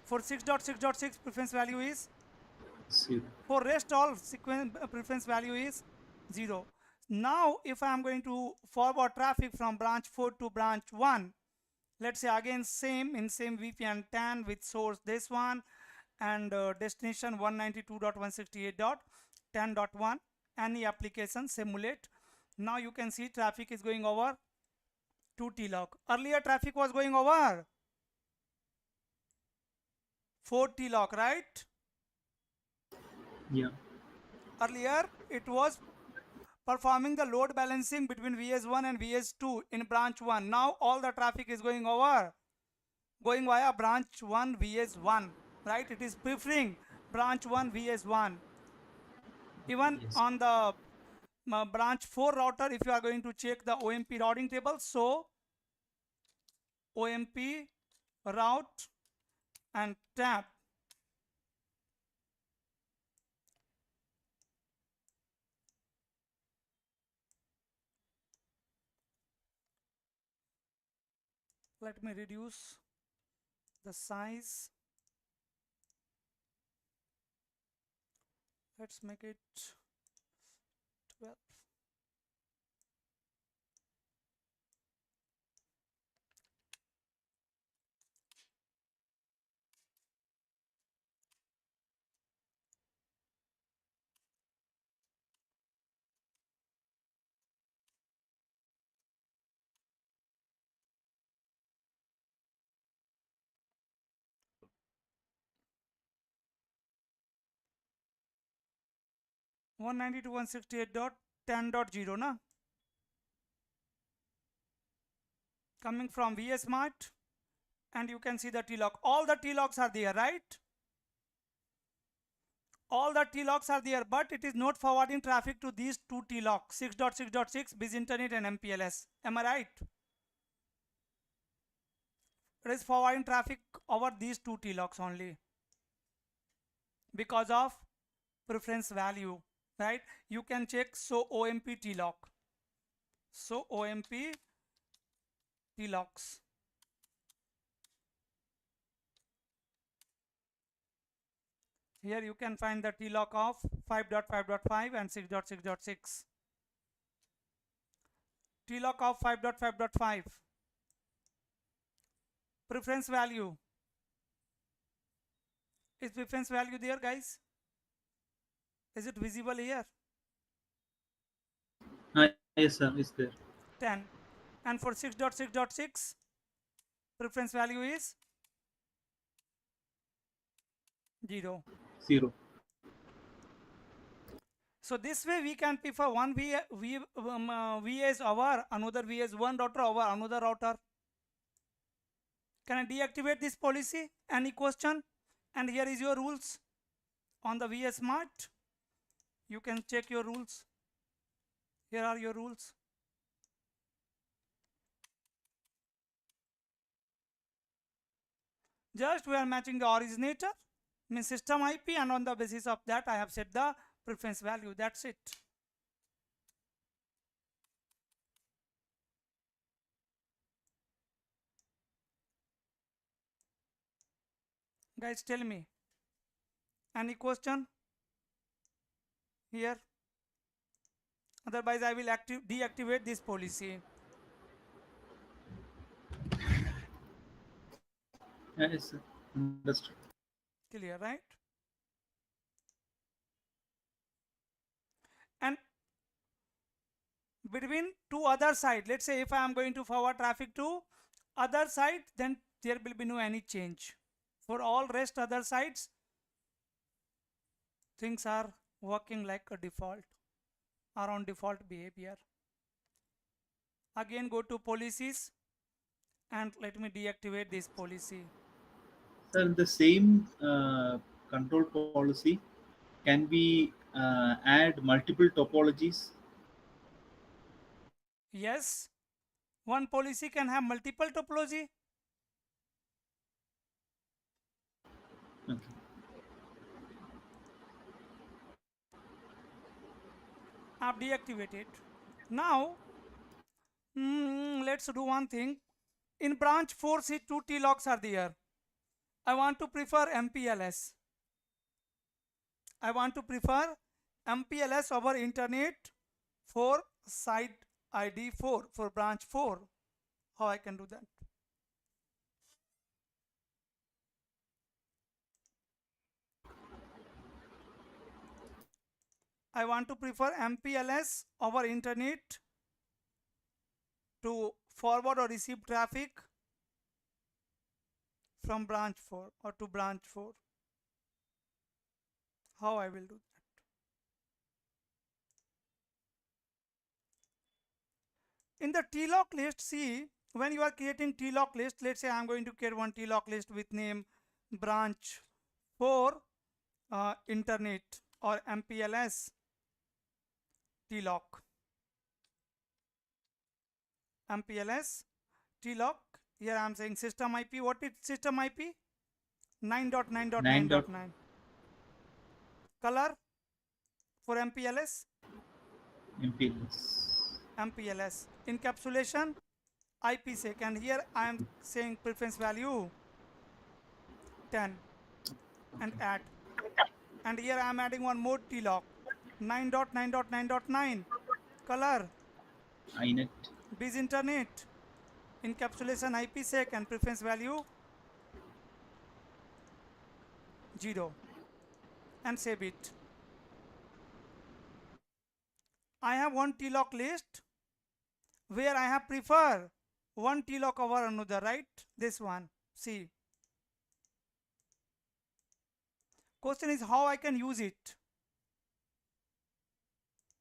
for 6.6.6 preference value is 0. for rest all sequence preference value is 0. Now if I am going to forward traffic from branch 4 to branch 1, let's say again same in same VPN 10 with source this one and destination 192.168.10.1, any application simulate. Now you can see traffic is going over to TLOC. Earlier traffic was going over 4 TLOC, right? Yeah. Earlier it was performing the load balancing between VS1 and VS2 in branch 1. Now all the traffic is going over, going via branch 1 VS1, right? It is preferring branch 1 VS1. Even Yes. on the branch 4 router, if you are going to check the OMP routing table, so OMP route and tab. Let me reduce the size. Let's make it 12. One 192.168.10.0 na coming from VS Mart, and you can see the T-log. All the T-logs are there, right? All the T-logs are there, but it is not forwarding traffic to these two T-logs, 6.6.6, biz internet and MPLS. Am I right? It is forwarding traffic over these two T-logs only because of preference value, right? You can check so OMP T-log. So OMP T-logs. Here you can find the T-log of 5.5.5 and 6.6.6. T-log of 5.5.5. Preference value. Is preference value there, guys? Is it visible here? Yes, sir, it's there. 10. And for 6.6.6, preference value is 0. 0. So this way we can prefer one V as our, another V as one router over another router. Can I deactivate this policy? Any question? And here is your rules on the VS Mart. You can check your rules. Here are your rules. Just we are matching the originator, means system IP, and on the basis of that I have set the preference value. That's it. Guys, tell me. Any question here? Otherwise, I will deactivate this policy. Yes, sir. Understood. Clear, right? And between two other sides, let's say if I am going to forward traffic to other side, then there will be no any change. For all rest other sides, things are working like a default or on default behavior. Again, go to policies and let me deactivate this policy. Sir, the same control policy, can we add multiple topologies? Yes, one policy can have multiple topology. Okay. I've deactivated. Now, let's do one thing. In branch 4, see two T-logs are there. I want to prefer MPLS. I want to prefer MPLS over internet for site ID 4 for branch 4. How I can do that? I want to prefer MPLS over internet to forward or receive traffic from branch 4 or to branch 4. How I will do that? In the T-log list, see, when you are creating T-log list, let's say I'm going to create one T-log list with name branch 4 internet or MPLS T-log. MPLS T-log. Here I'm saying system IP. What is system IP? 9.9.9.9. Color for MPLS? MPLS. MPLS. Encapsulation IPsec, and here I am saying preference value 10 and add, and here I am adding one more tlock 9.9.9.9 color inet. biz internet encapsulation IPsec and preference value 0 and save it. I have one tlock list where I have prefer one tlock over another, right? This one. See. Question is how I can use it.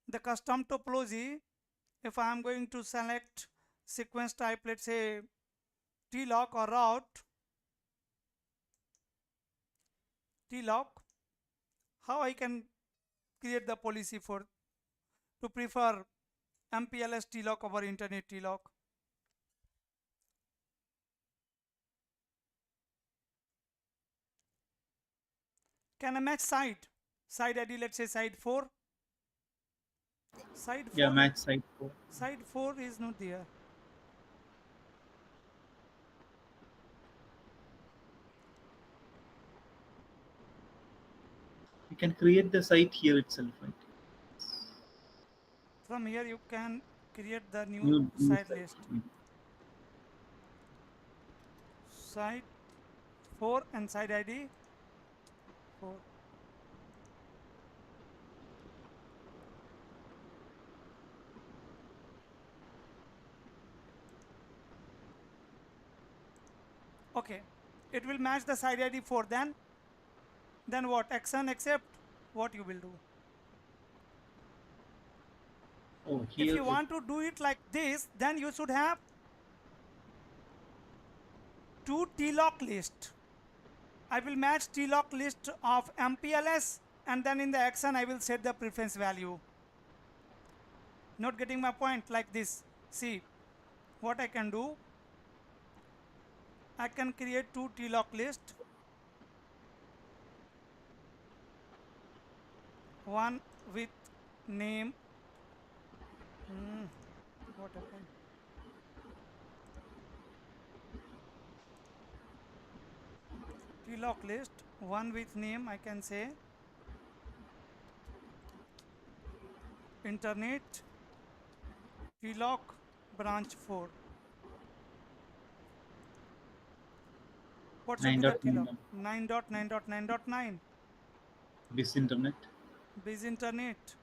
The custom topology, if I am going to select sequence type, let's say tlock or route, tlock, how I can create the policy for to prefer mpls tlock over internet tlock. Can I match side? Side ID, let's say side 4. Side 4. Yeah, match side 4. Side 4 is not there. You can create the site here itself, right? From here you can create the new New site site. list. Site 4 and side ID 4. Okay, it will match the side ID 4. Then what? Action accept. What you will do? Oh, If here. you want to do it like this, then you should have two tlock list. I will match tlock list of mpls, and then in the action I will set the preference value. Not getting my point? Like this. See what I can do. I can create two tlock list. One with name. What happened? Tlock list. One with name. I can say internet tlock branch 4. What should be the tlock? 9.9.9.9. This internet. Biz internet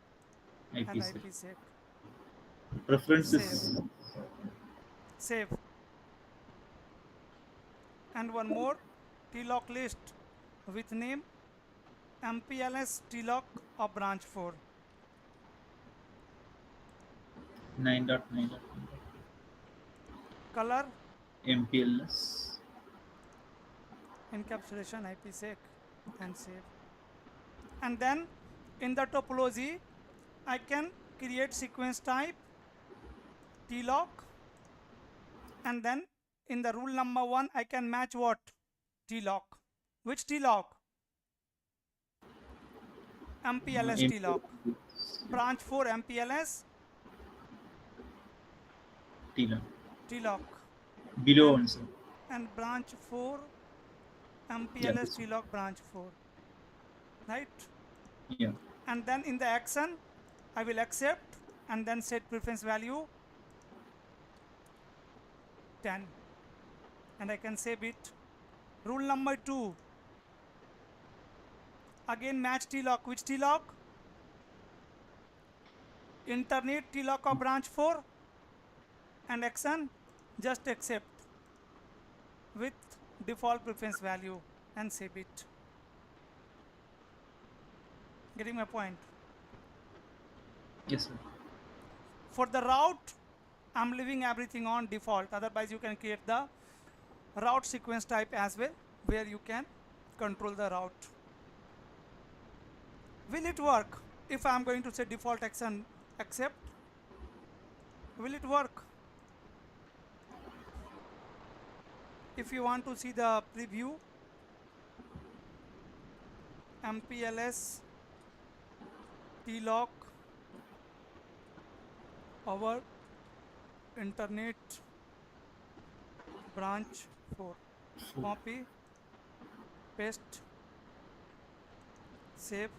and IPsec. IPsec. Preferences. Save. And one more tlock list with name mpls tlock of branch 4. 9.9. Color mpls. encapsulation IPsec and save. And then in the topology I can create sequence type tlock, and then in the rule number 1 I can match what? Tlock. Which tlock? mpls tlock. Branch 4 mpls tlock. Below also. And branch 4 mpls tlock branch 4. Right? Yeah. And then in the action I will accept and then set preference value 10, and I can save it. Rule number 2, again match tlock. Which tlock? Internet tlock of branch 4, and action just accept with default preference value and save it. Getting my point? Yes, sir. For the route I'm leaving everything on default, otherwise you can create the route sequence type as well, where you can control the route. Will it work if I am going to say default action accept? Will it work? If you want to see the preview, mpls tlock over internet branch 4. Copy, paste, save.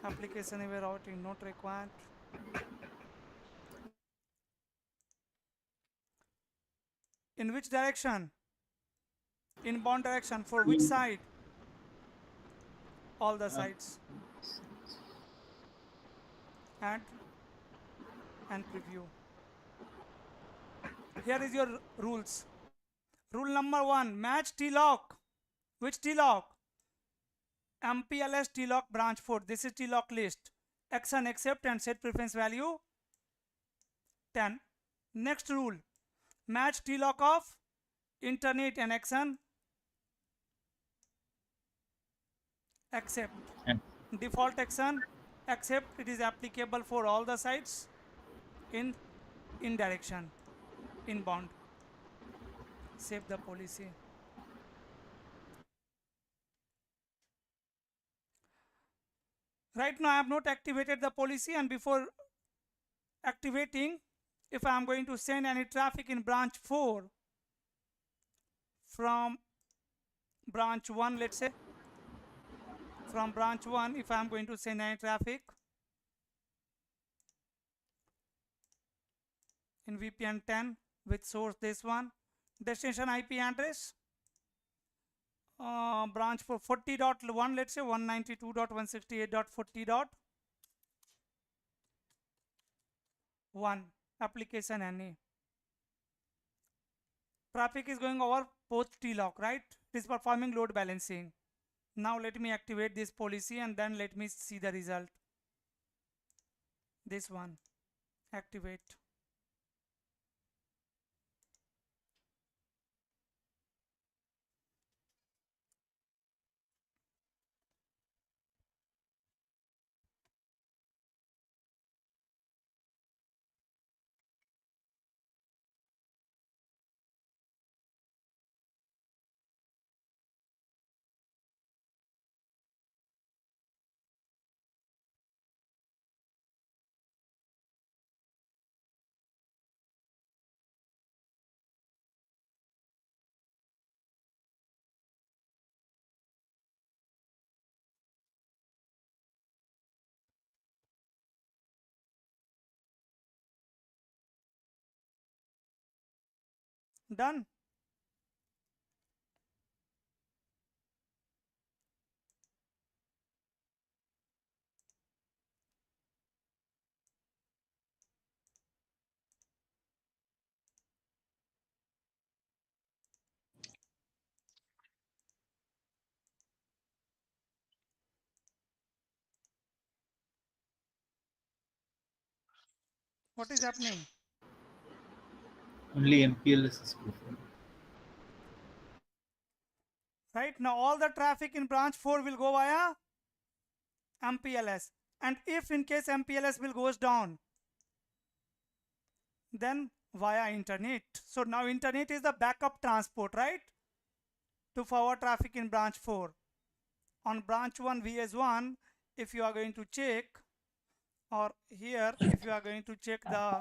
Application aware routing not required. In which direction? Inbound direction. For which side? All the sides. Add and preview. Here is your rules. Rule number 1, match T-lock. Which T-lock? mpls T-lock branch 4. This is T-lock list. Action accept and set preference value 10. Next rule, match T-lock of internet and action accept. Default action accept, it is applicable for all the sites in direction inbound. Save the policy. Right now I have not activated the policy, and before activating, if I am going to send any traffic in branch 4 from branch 1, let's say from branch 1, if I am going to send any traffic in VPN 10 with source this one, destination IP address branch for 40.1, let's say 192.168.40.1 application NA. Traffic is going over both T-lock, right? It is performing load balancing. Now let me activate this policy and then let me see the result. This one, activate. Done. What is happening? Only MPLS is preferred. Right now all the traffic in branch 4 will go via MPLS, and if in case MPLS will goes down, then via internet. So now internet is the backup transport, right, to forward traffic in branch 4. On branch 1 VS1, if you are going to check, or here if you are going to check the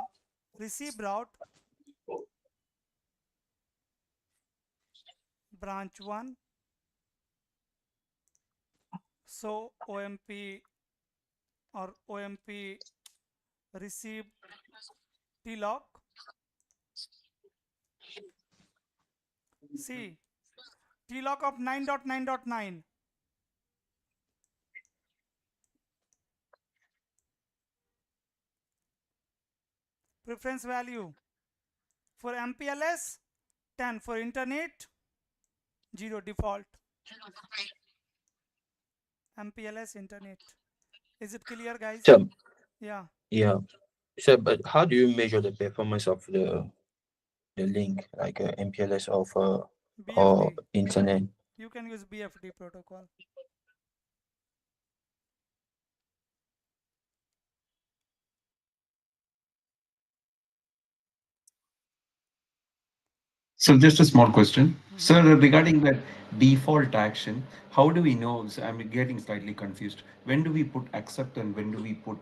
receive route, branch 1, so OMP or OMP receive T-lock. See, T-lock of 9.9.9. Preference value for MPLS 10, for internet 0 default. MPLS internet. Is it clear, guys? So, Yeah. yeah. So, but how do you measure the performance of the link, like MPLS of or BFD. internet? You can use BFD protocol. So just a small question. Sir, regarding that default action, how do we know? So I'm getting slightly confused. When do we put accept and when do we put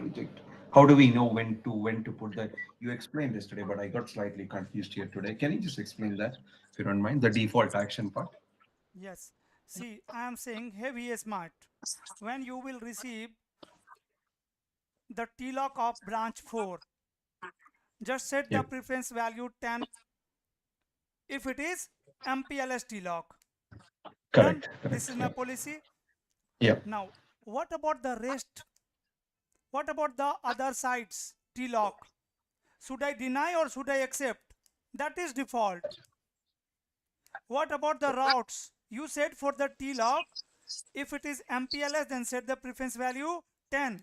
reject? How do we know when to put that? You explained this today, but I got slightly confused here today. Can you just explain that, if you don't mind, the default action part? Yes. See, I am saying, hey VA Smart, when you will receive the TLOC of branch 4, just set the Yeah, preference value 10 if it is MPLS TLOC. Done. correct, This correct. is my Yeah, policy. yeah. Now, what about the rest? What about the other sides TLOC? Should I deny or should I accept? That is default. What about the routes? You said for the TLOC, if it is MPLS, then set the preference value 10.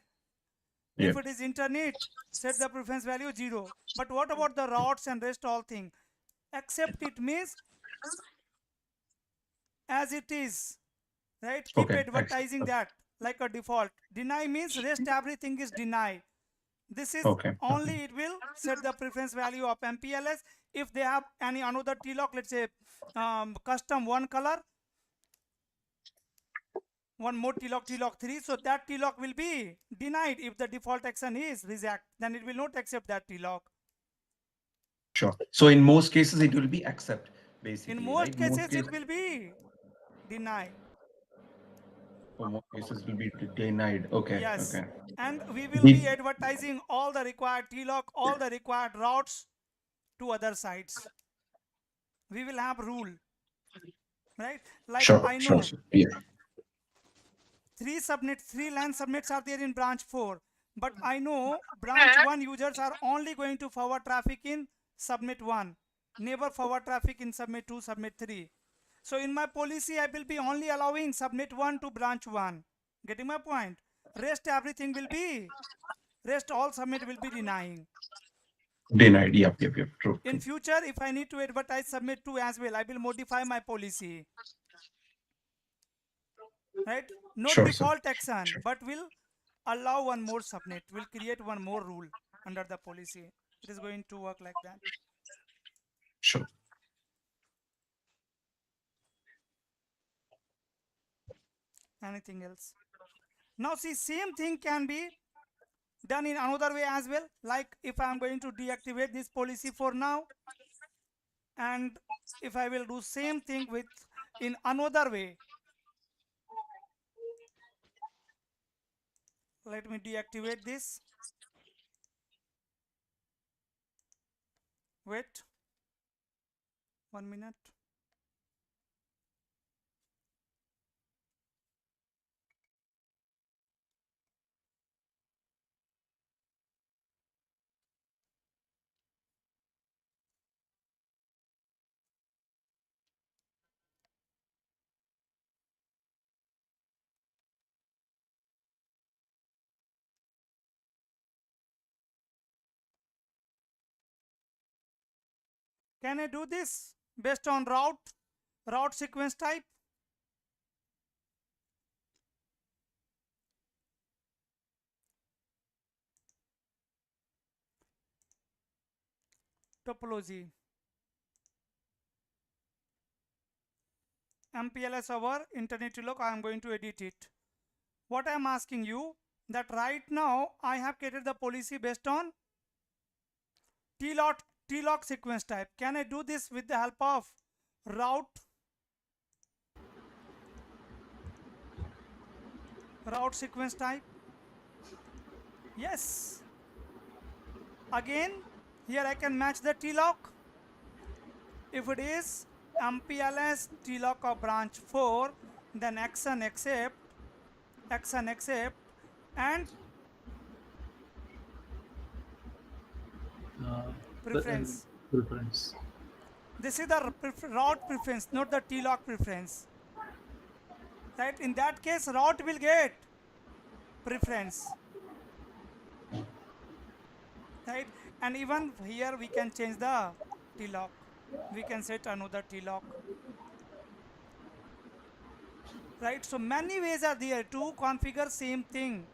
Yeah. If it is internet, set the preference value 0. But what about the routes and rest all thing? Accept it means as it is, right? Keep Okay. advertising that like a default. Deny means rest everything is deny. This is Okay. Okay. only it will set the preference value of MPLS. If they have any another TLOC, let's say custom one color, one more TLOC 3, so that TLOC will be denied. If the default action is reject, then it will not accept that TLOC. Sure. So in most cases, it will be accept, In basically, most right? Most cases, cases, it will be deny. for most cases will be denied. Okay. Yes. Okay. And we will be The, advertising all the required TLOC, all the required routes to other sites. We will have rule, right? Like sure. I Sure. know Sure. Yeah. three LAN subnets are there in branch 4, but I know branch 1 users are only going to forward traffic in subnet 1, never forward traffic in subnet 2, subnet 3. So in my policy, I will be only allowing subnet 1 to branch 1. Getting my point? Rest everything will be, rest all subnet will be denying. Denied. Yep. Yep. Yep. True. In True. future, if I need to advertise subnet 2 as well, I will modify my policy. Right? Not Sure, sir. default action, Sure. but will allow one more subnet, will create one more rule under the policy. It is going to work like that. Sure. Anything else? Now see, same thing can be done in another way as well. Like if I am going to deactivate this policy for now, and if I will do same thing with in another way, let me deactivate this. Wait 1 minute. Can I do this based on route sequence type? Topology. MPLS over internet TLOC, I am going to edit it. What I am asking you, that right now I have created the policy based on TLOC sequence type. Can I do this with the help of route sequence type? Yes. Again, here I can match the TLOC. If it is MPLS TLOC of branch 4, then action accept, and preference. Preference. This is the route preference, not the TLOC preference. Right? In that case, route will get preference. Right? And even here we can change the TLOC. We can set another TLOC. Right? So many ways are there to configure same thing.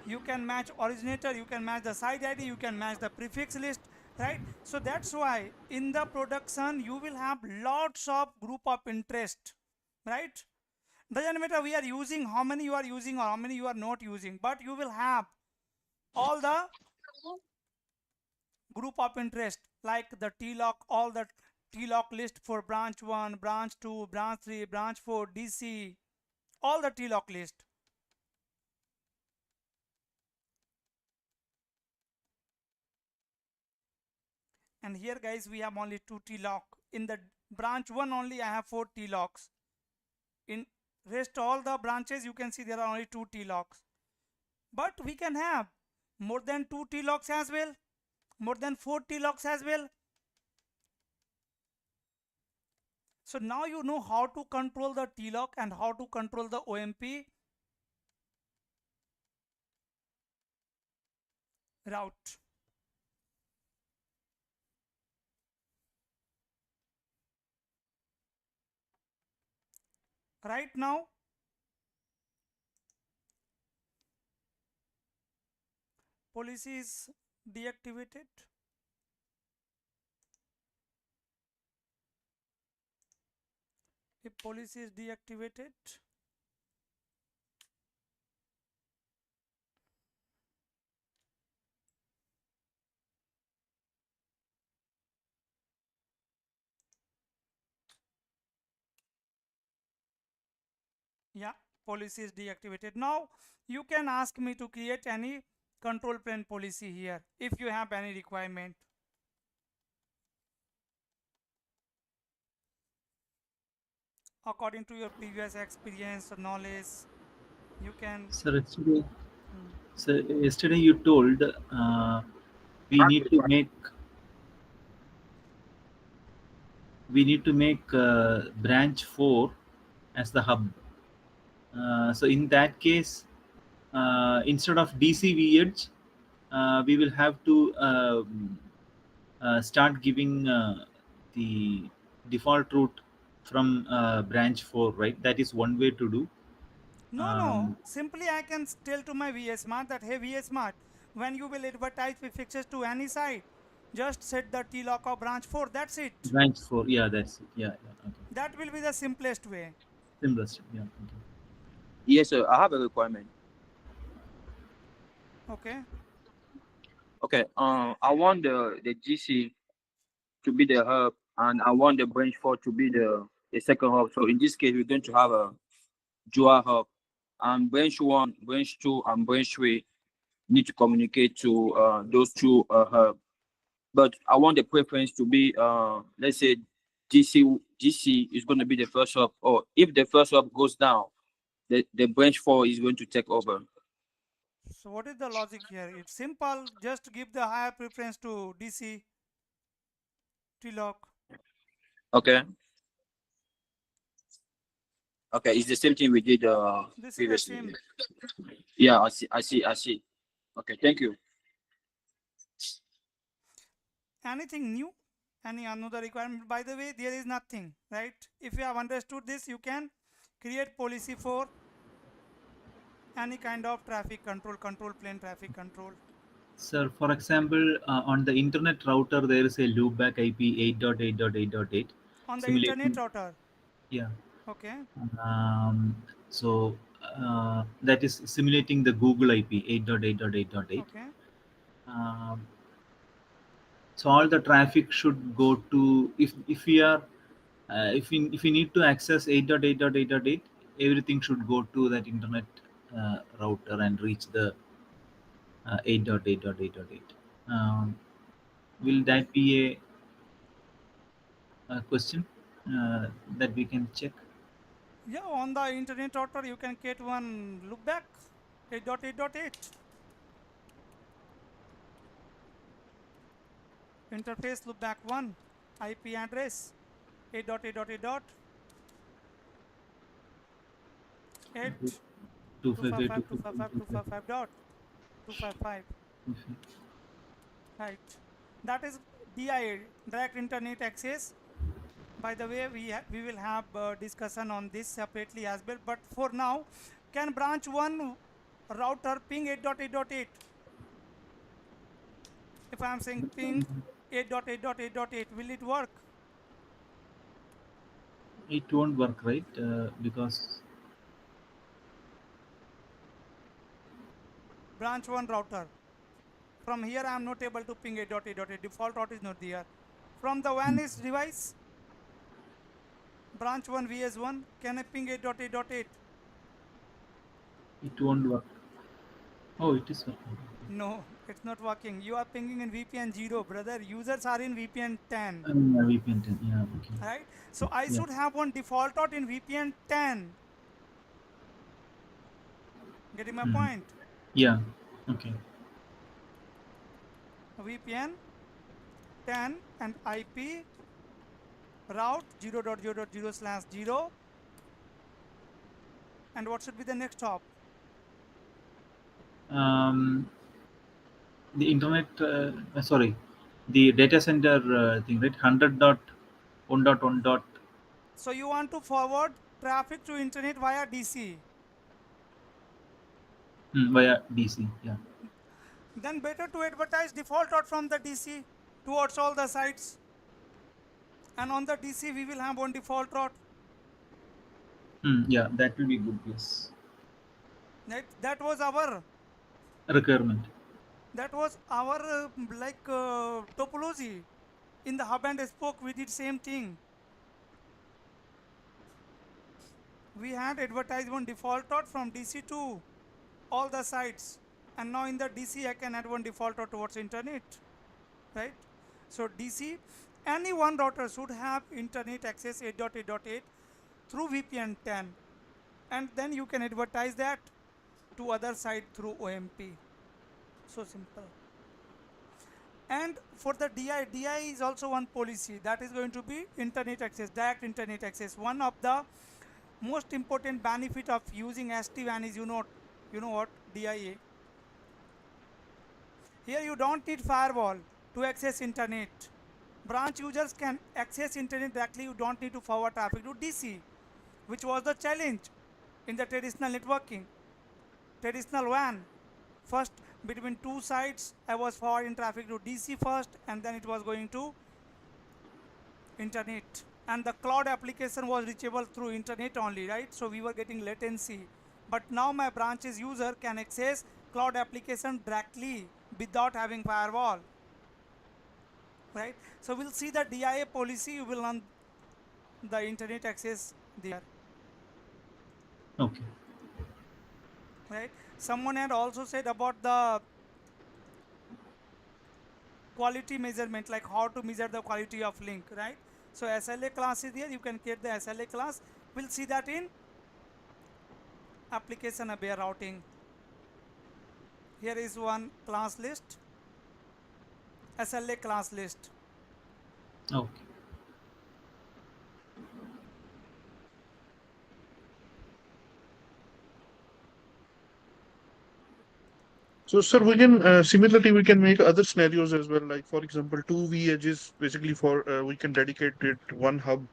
You can match originator, you can match the site ID, you can match the prefix list, right? So that's why in the production you will have lots of group of interest, right? Doesn't matter we are using, how many you are using or how many you are not using, but you will have all the group of interest like the T-lock, all the T-lock list for branch 1, branch 2, branch 3, branch 4, DC, all the T-lock list. And here guys we have only 2 T-lock. In the branch 1 only I have 4 T-locks. In rest all the branches you can see there are only 2 T-locks. But we can have more than 2 T-locks as well, more than 4 T-locks as well. So now you know how to control the T-lock and how to control the OMP route. Right now policy is deactivated. If policy is deactivated, yeah, policy is deactivated. Now you can ask me to create any control plane policy here if you have any requirement. According to your previous experience or knowledge, you can. Sir, yesterday you told we need to make branch 4 as the hub. So in that case, instead of DC VH, we will have to start giving the default route from branch 4, right? That is one way to do. No, simply I can tell to my VS Smart that, hey VS Smart, when you will advertise fixes to any site, just set the T-lock of branch 4, that's it. Branch 4, yeah, that's it. Yeah, okay. That will be the simplest way. Simplest, yeah. Okay. Yes, sir. I have a requirement. Okay. Okay. I want the GC to be the hub, and I want the branch 4 to be the second hub. So in this case, we're going to have a dual hub, and branch 1, branch 2, and branch 3 need to communicate to those two hubs. But I want the preference to be, let's say, GC is going to be the first hub, or if the first hub goes down, the branch 4 is going to take over. So what is the logic here? It's simple. Just give the higher preference to DC T-lock. Okay. Okay, it's the same thing we did This previously. is the same. Yeah, I see. Okay, thank you. Anything new? Any another requirement? By the way, there is nothing, right? If you have understood this, you can create policy for any kind of traffic control plane traffic control. Sir, for example, on the internet router, there is a loopback IP 8.8.8.8. On the internet router? Yeah. Okay. So that is simulating the Google IP 8.8.8.8. Okay. So all the traffic should go to, if we are if we need to access 8.8.8.8, everything should go to that internet router and reach the 8.8.8.8. Will that be a question that we can check? Yeah, on the internet router you can get one loopback 8.8.8. Interface loopback 1, IP address 8.8.8.8 255.255.255. Right. That is DIA, direct internet access. By the way, we will have discussion on this separately as well. But for now, can branch 1 router ping 8.8.8? If I am saying ping 8.8.8.8, will it work? It won't work, right? Because branch 1 router. From here I am not able to ping 8.8.8. Default route is not there. From the WAN is device, branch 1 VS1, can I ping 8.8.8? It won't work. Oh, it is working. No, it's not working. You are pinging in VPN 0, brother. Users are in VPN 10. VPN 10. Yeah, okay. Right? So I Yeah. should have one default route in VPN 10. Getting my point? Yeah. Okay. VPN 10 and IP route 0.0.0/0. And what should be the next hop? The internet. Sorry, the data center thing, right? 100.1.1. So you want to forward traffic to internet via DC. Via DC. Yeah. Then better to advertise default route from the DC towards all the sites. And on the DC we will have one default route. Yeah, that will be good. Yes. That was our Requirement. topology. In the hub and spoke we did same thing. We had advertised one default route from DC to all the sites, and now in the DC I can add one default route towards internet, right? So DC, any one router should have internet access 8.8.8 through VPN 10, and then you can advertise that to other site through OMP. So simple. And for the DI is also one policy that is going to be internet access, direct internet access. One of the most important benefit of using SD-WAN is you know what, DIA. Here you don't need firewall to access internet. Branch users can access internet directly. You don't need to forward traffic to DC, which was the challenge in the traditional networking, traditional WAN. First, between two sites, I was forwarding traffic to DC first, and then it was going to internet. And the cloud application was reachable through internet only, right? So we were getting latency. But now my branch's user can access cloud application directly without having firewall, right? So we'll see the DIA policy. You will learn the internet access there, Okay. right? Someone had also said about the quality measurement, like how to measure the quality of link, right? So SLA class is here. You can create the SLA class. We'll see that in application aware routing. Here is one class list, SLA class list. Okay. So, sir, we can similarly we can make other scenarios as well. Like for example, two V edges basically for we can dedicate it one hub,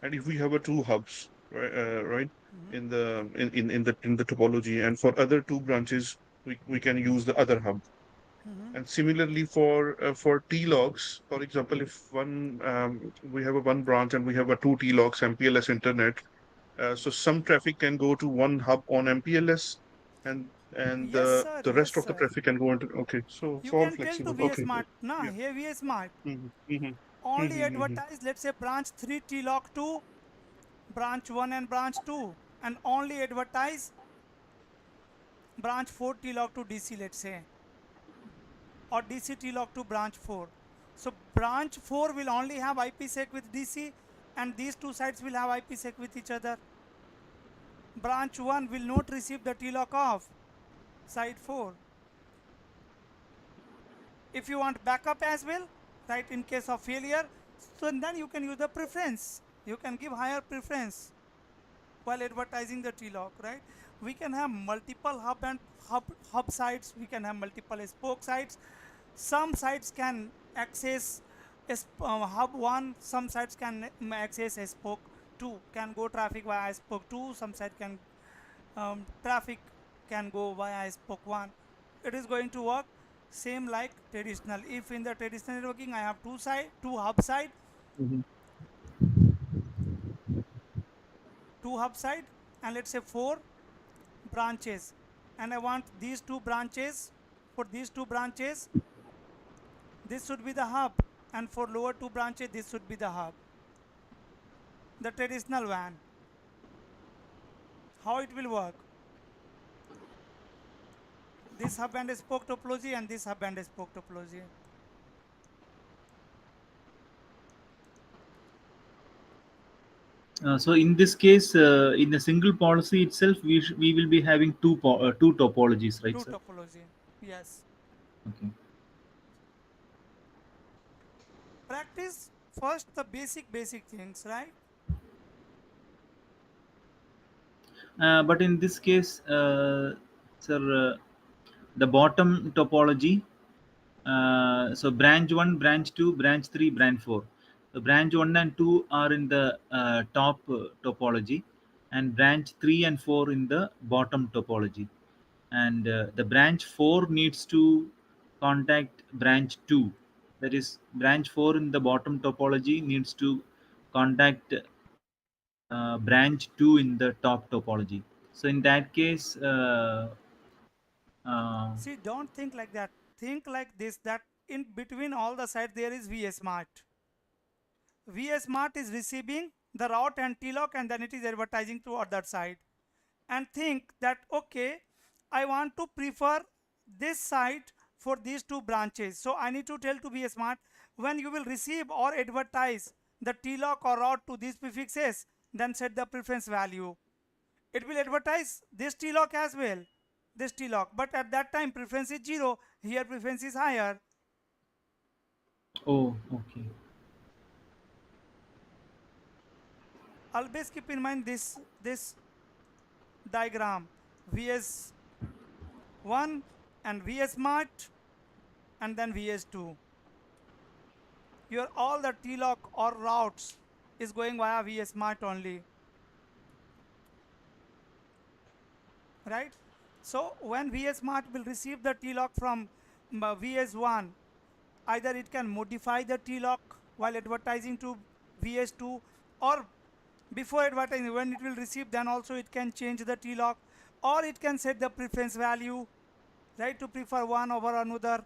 and if we have a two hubs, right, in the in the topology, and for other two branches, we can use the other hub. And similarly for T logs, for example, if one we have a one branch and we have a two T logs MPLS internet, so some traffic can go to one hub on MPLS, and Yes, sir. the Yes, rest of the sir. traffic can go into. Okay, so it's You all can tell to flexible. VS Okay, Smart, nah, yeah. here VS Smart. Mm-hmm. Only Mm-hmm. advertise, let's say branch 3 T-log 2, branch 1 and branch 2, and only advertise branch 4 T-log to DC, let's say, or DC T-log to branch 4. So branch 4 will only have IPsec with DC, and these two sites will have IPsec with each other. Branch 1 will not receive the T-log of site 4. If you want backup as well, right, in case of failure, so then you can use the preference. You can give higher preference while advertising the T-log, right? We can have multiple hub sites. We can have multiple spoke sites. Some sites can access hub 1. Some sites can access spoke 2. Can go traffic via spoke 2. Some site can traffic can go via spoke 1. It is going to work same like traditional. If in the traditional networking I have two hub side, and let's say 4 branches, and I want these two branches. For these two branches, this should be the hub, and for lower two branches, this should be the hub. The traditional WAN. How it will work? This hub and spoke topology and this hub and spoke topology. So in this case, in a single policy itself, we will be having two topologies, right, Two sir? topology. Yes. Okay. Practice first the basic things, right? But in this case, sir, the bottom topology. So branch 1, branch 2, branch 3, branch 4. So branch 1 and 2 are in the top topology, and branch 3 and 4 in the bottom topology. And the branch 4 needs to contact branch 2. That is, branch 4 in the bottom topology needs to contact branch 2 in the top topology. So in that case, uh, See, don't think like that. Think like this, that in between all the sides there is VS Smart. VS Smart is receiving the route and TLOC, and then it is advertising to other side. And think that, okay, I want to prefer this site for these two branches. So I need to tell to VS Smart, when you will receive or advertise the TLOC or route to these prefixes, then set the preference value. It will advertise this TLOC as well, this TLOC, but at that time preference is 0, here preference is higher. oh, okay. Always keep in mind this diagram, VS1 and VS Smart and then VS2. Your all the TLOC or routes is going via VS Smart only, right? So when VS Smart will receive the TLOC from VS1, either it can modify the TLOC while advertising to VS2, or before advertising, when it will receive, then also it can change the TLOC, or it can set the preference value, right, to prefer one over another.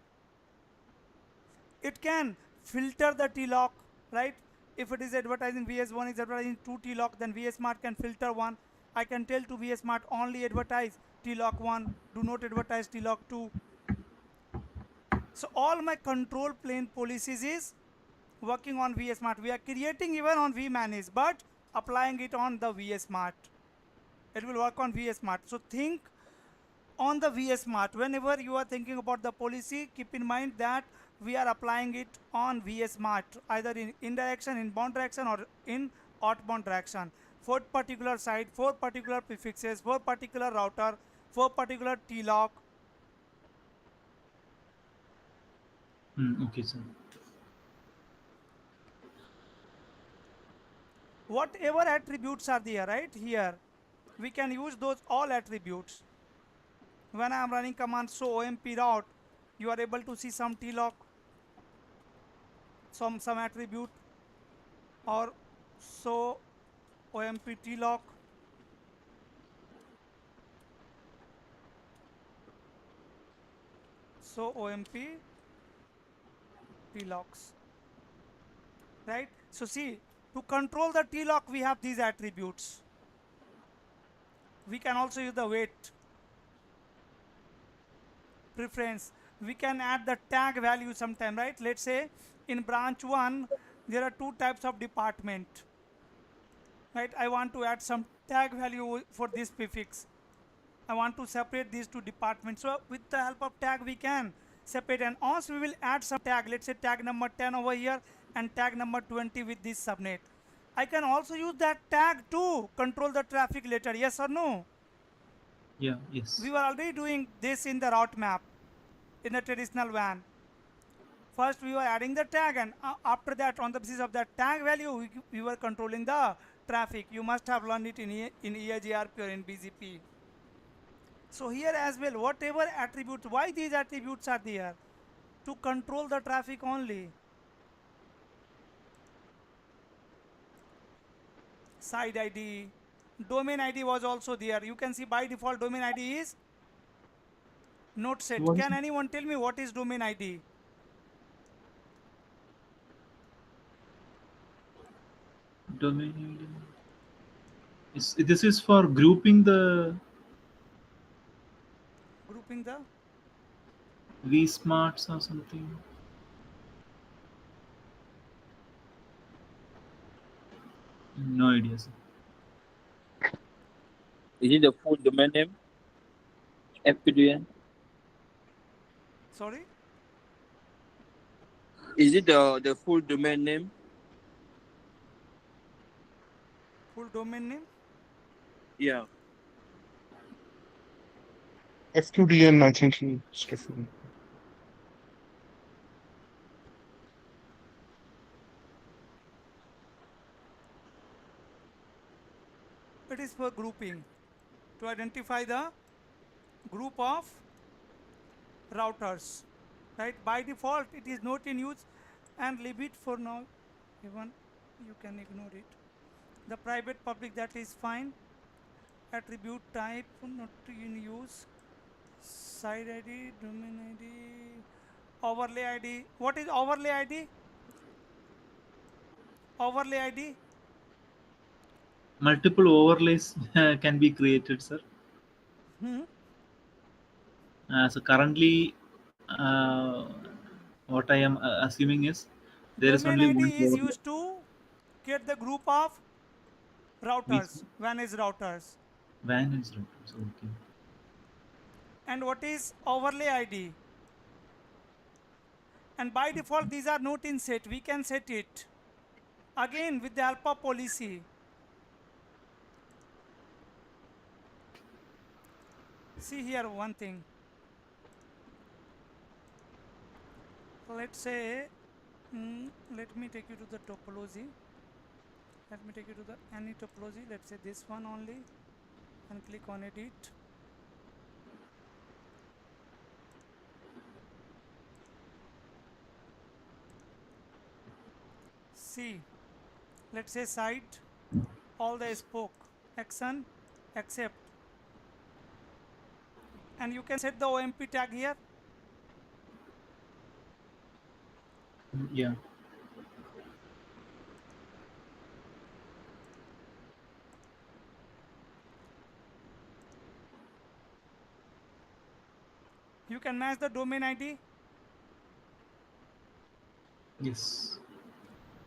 It can filter the TLOC, right? If it is advertising VS1 is advertising 2 TLOC, then VS Smart can filter one. I can tell to VS Smart only advertise TLOC 1, do not advertise TLOC 2. So all my control plane policies is working on VS Smart. We are creating even on vManage, but applying it on the VS Smart. It will work on VS Smart. So think on the VS Smart. Whenever you are thinking about the policy, keep in mind that we are applying it on VS Smart, either in direction, inbound direction, or in outbound direction. For particular site, for particular prefixes, for particular router, for particular TLOC. Okay, sir. Whatever attributes are there, right here, we can use those all attributes. When I am running command show OMP route, you are able to see some TLOC, some attribute, or show OMP TLOC. So OMP TLOCs, right? So see, to control the TLOC, we have these attributes. We can also use the weight preference. We can add the tag value sometime, right? Let's say in branch 1, there are 2 types of department, right? I want to add some tag value for this prefix. I want to separate these 2 departments. So with the help of tag, we can separate, and also we will add some tag. Let's say tag number 10 over here and tag number 20 with this subnet. I can also use that tag to control the traffic later. Yes or no? Yeah, yes. We were already doing this in the route map in the traditional WAN. First we were adding the tag, and after that, on the basis of that tag value, we were controlling the traffic. You must have learned it in EIGRP or in BGP. So here as well, whatever attributes, why these attributes are there? To control the traffic only. Side ID, domain ID was also there. You can see by default domain ID is Node set. What is Can it? anyone tell me what is domain ID? Domain ID. This is for grouping the Grouping the vSmarts or something. No idea, sir. Is it the full domain name? FPDN? sorry. Is it the full domain name? Full domain name. Yeah. FQDN, I think he's referring. It is for grouping to identify the group of routers, right? By default it is not in use, and leave it for now. Even you can ignore it. The private public, that is fine. Attribute type not in use. Side ID, domain ID, overlay ID. What is overlay ID? Overlay ID. Multiple overlays can be created, sir. So currently, what I am assuming is there is Domain only one ID is overlay. used to get the group of routers, managed routers. WAN is routers. Okay. And what is overlay ID? And by default these are not in set. We can set it again with the alpha policy. See here one thing. Let's say, let me take you to the topology. Let me take you to the any topology. Let's say this one only, and click on edit. See, let's say site, all the spoke, action, accept, and you can set the OMP tag here. Yeah. You can match the domain ID. Yes.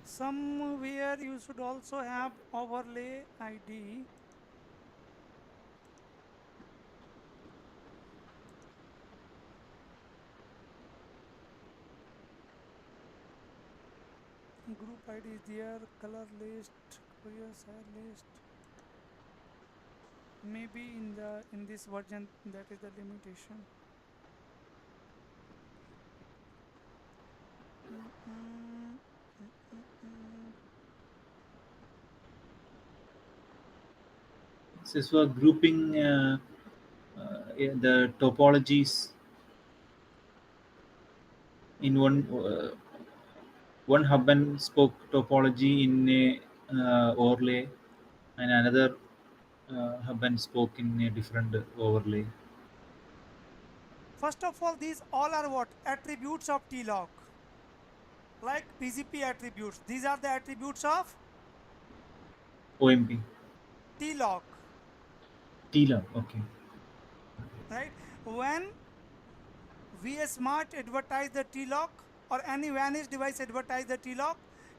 Somewhere you should also have overlay ID. Group ID is there, color list, courier side list. Maybe in this version that is the limitation. This is for grouping the topologies in one hub and spoke topology in a overlay, and another hub and spoke in a different overlay. First of all, these all are what? Attributes of TLOC. Like BGP attributes. These are the attributes of OMP. TLOC. TLAB. Okay. Right? When VSmart advertise the TLOC, or any vanished device advertise the TLOC,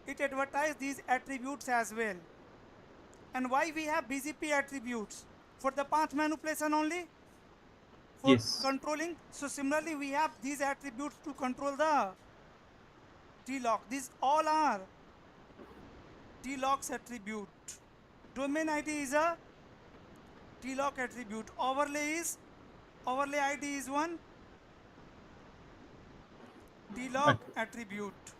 it advertise these attributes as well. And why we have BGP attributes? For the path manipulation only? For Yes. controlling. So similarly we have these attributes to control the TLOC. These all are TLOC's attribute. Domain ID is a TLOC attribute. Overlay ID is one TLOC attribute.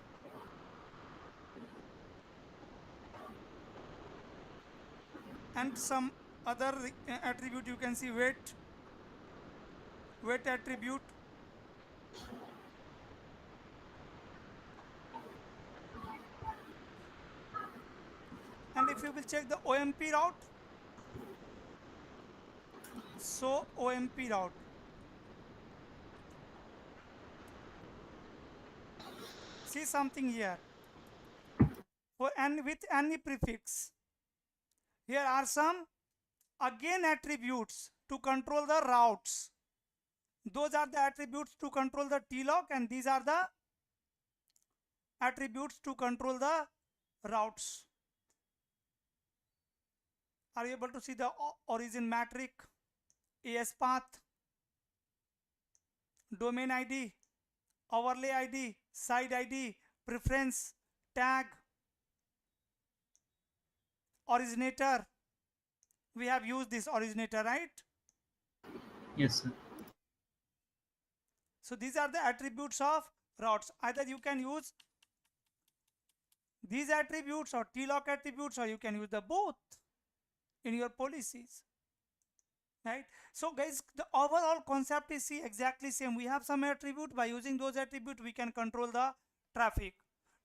And some other attribute you can see, weight attribute. And if you will check the OMP route, so OMP route, see something here. For and with any prefix, here are some again attributes to control the routes. Those are the attributes to control the TLOC, and these are the attributes to control the routes. Are you able to see the origin metric, AS path, domain ID, overlay ID, side ID, preference, tag, originator? We have used this originator, right? Yes, sir. So these are the attributes of routes. Either you can use these attributes or TLOC attributes, or you can use the both in your policies, right? So guys, the overall concept is exactly same. We have some attribute. By using those attributes, we can control the traffic.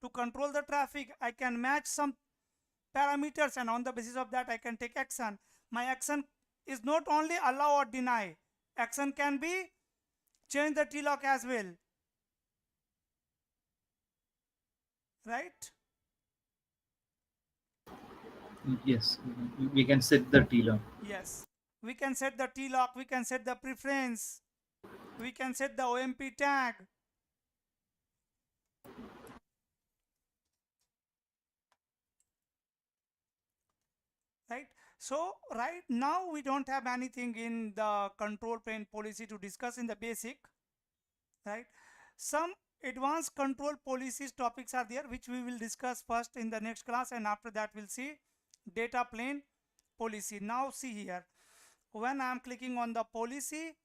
To control the traffic, I can match some parameters, and on the basis of that I can take action. My action is not only allow or deny. Action can be change the TLOC as well, right? Yes, we can set the TLOC. Yes, we can set the TLOC, we can set the preference, we can set the OMP tag. Right. So right now we don't have anything in the control plane policy to discuss in the basic, right? Some advanced control policies topics are there, which we will discuss first in the next class, and after that we'll see data plane policy. Now see here, when I am clicking on the policy,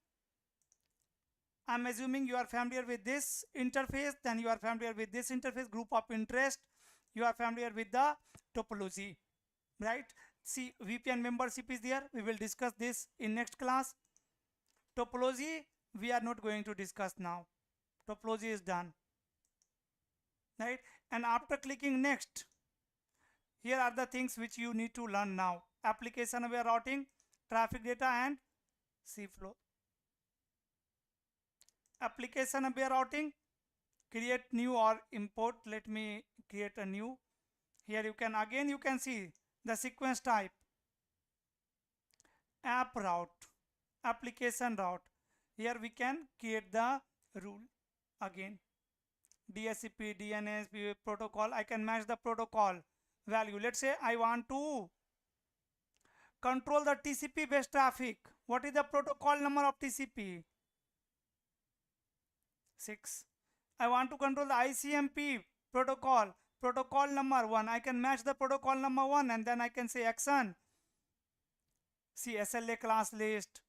I'm assuming you are familiar with this interface, then you are familiar with this interface, group of interest, you are familiar with the topology, right? See, VPN membership is there. We will discuss this in next class. Topology we are not going to discuss now. Topology is done, right? And after clicking next, here are the things which you need to learn now: application aware routing, traffic data, and C-flow. Application aware routing, create new or import. Let me create a new. Here you can see the sequence type, app route, application route. Here we can create the rule again. DSCP, DNS protocol. I can match the protocol value. Let's say I want to control the TCP based traffic. What is the protocol number of TCP? 6. I want to control the ICMP protocol number 1. I can match the protocol number 1, and then I can say action. See, SLA class list,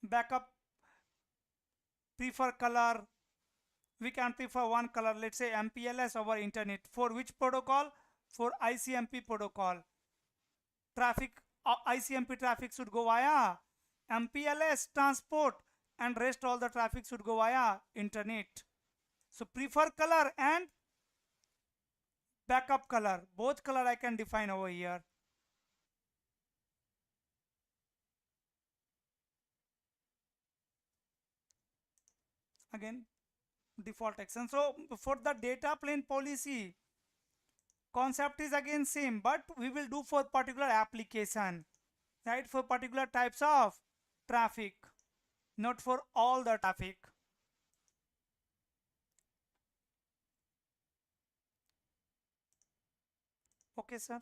backup, prefer color. We can prefer one color, let's say MPLS over internet. For which protocol? For ICMP protocol. Traffic, ICMP traffic should go via MPLS transport, and rest all the traffic should go via internet. So prefer color and backup color, both color I can define over here. Again, default action. So for the data plane policy, concept is again same, but we will do for particular application, right? For particular types of traffic, not for all the traffic. Okay, sir.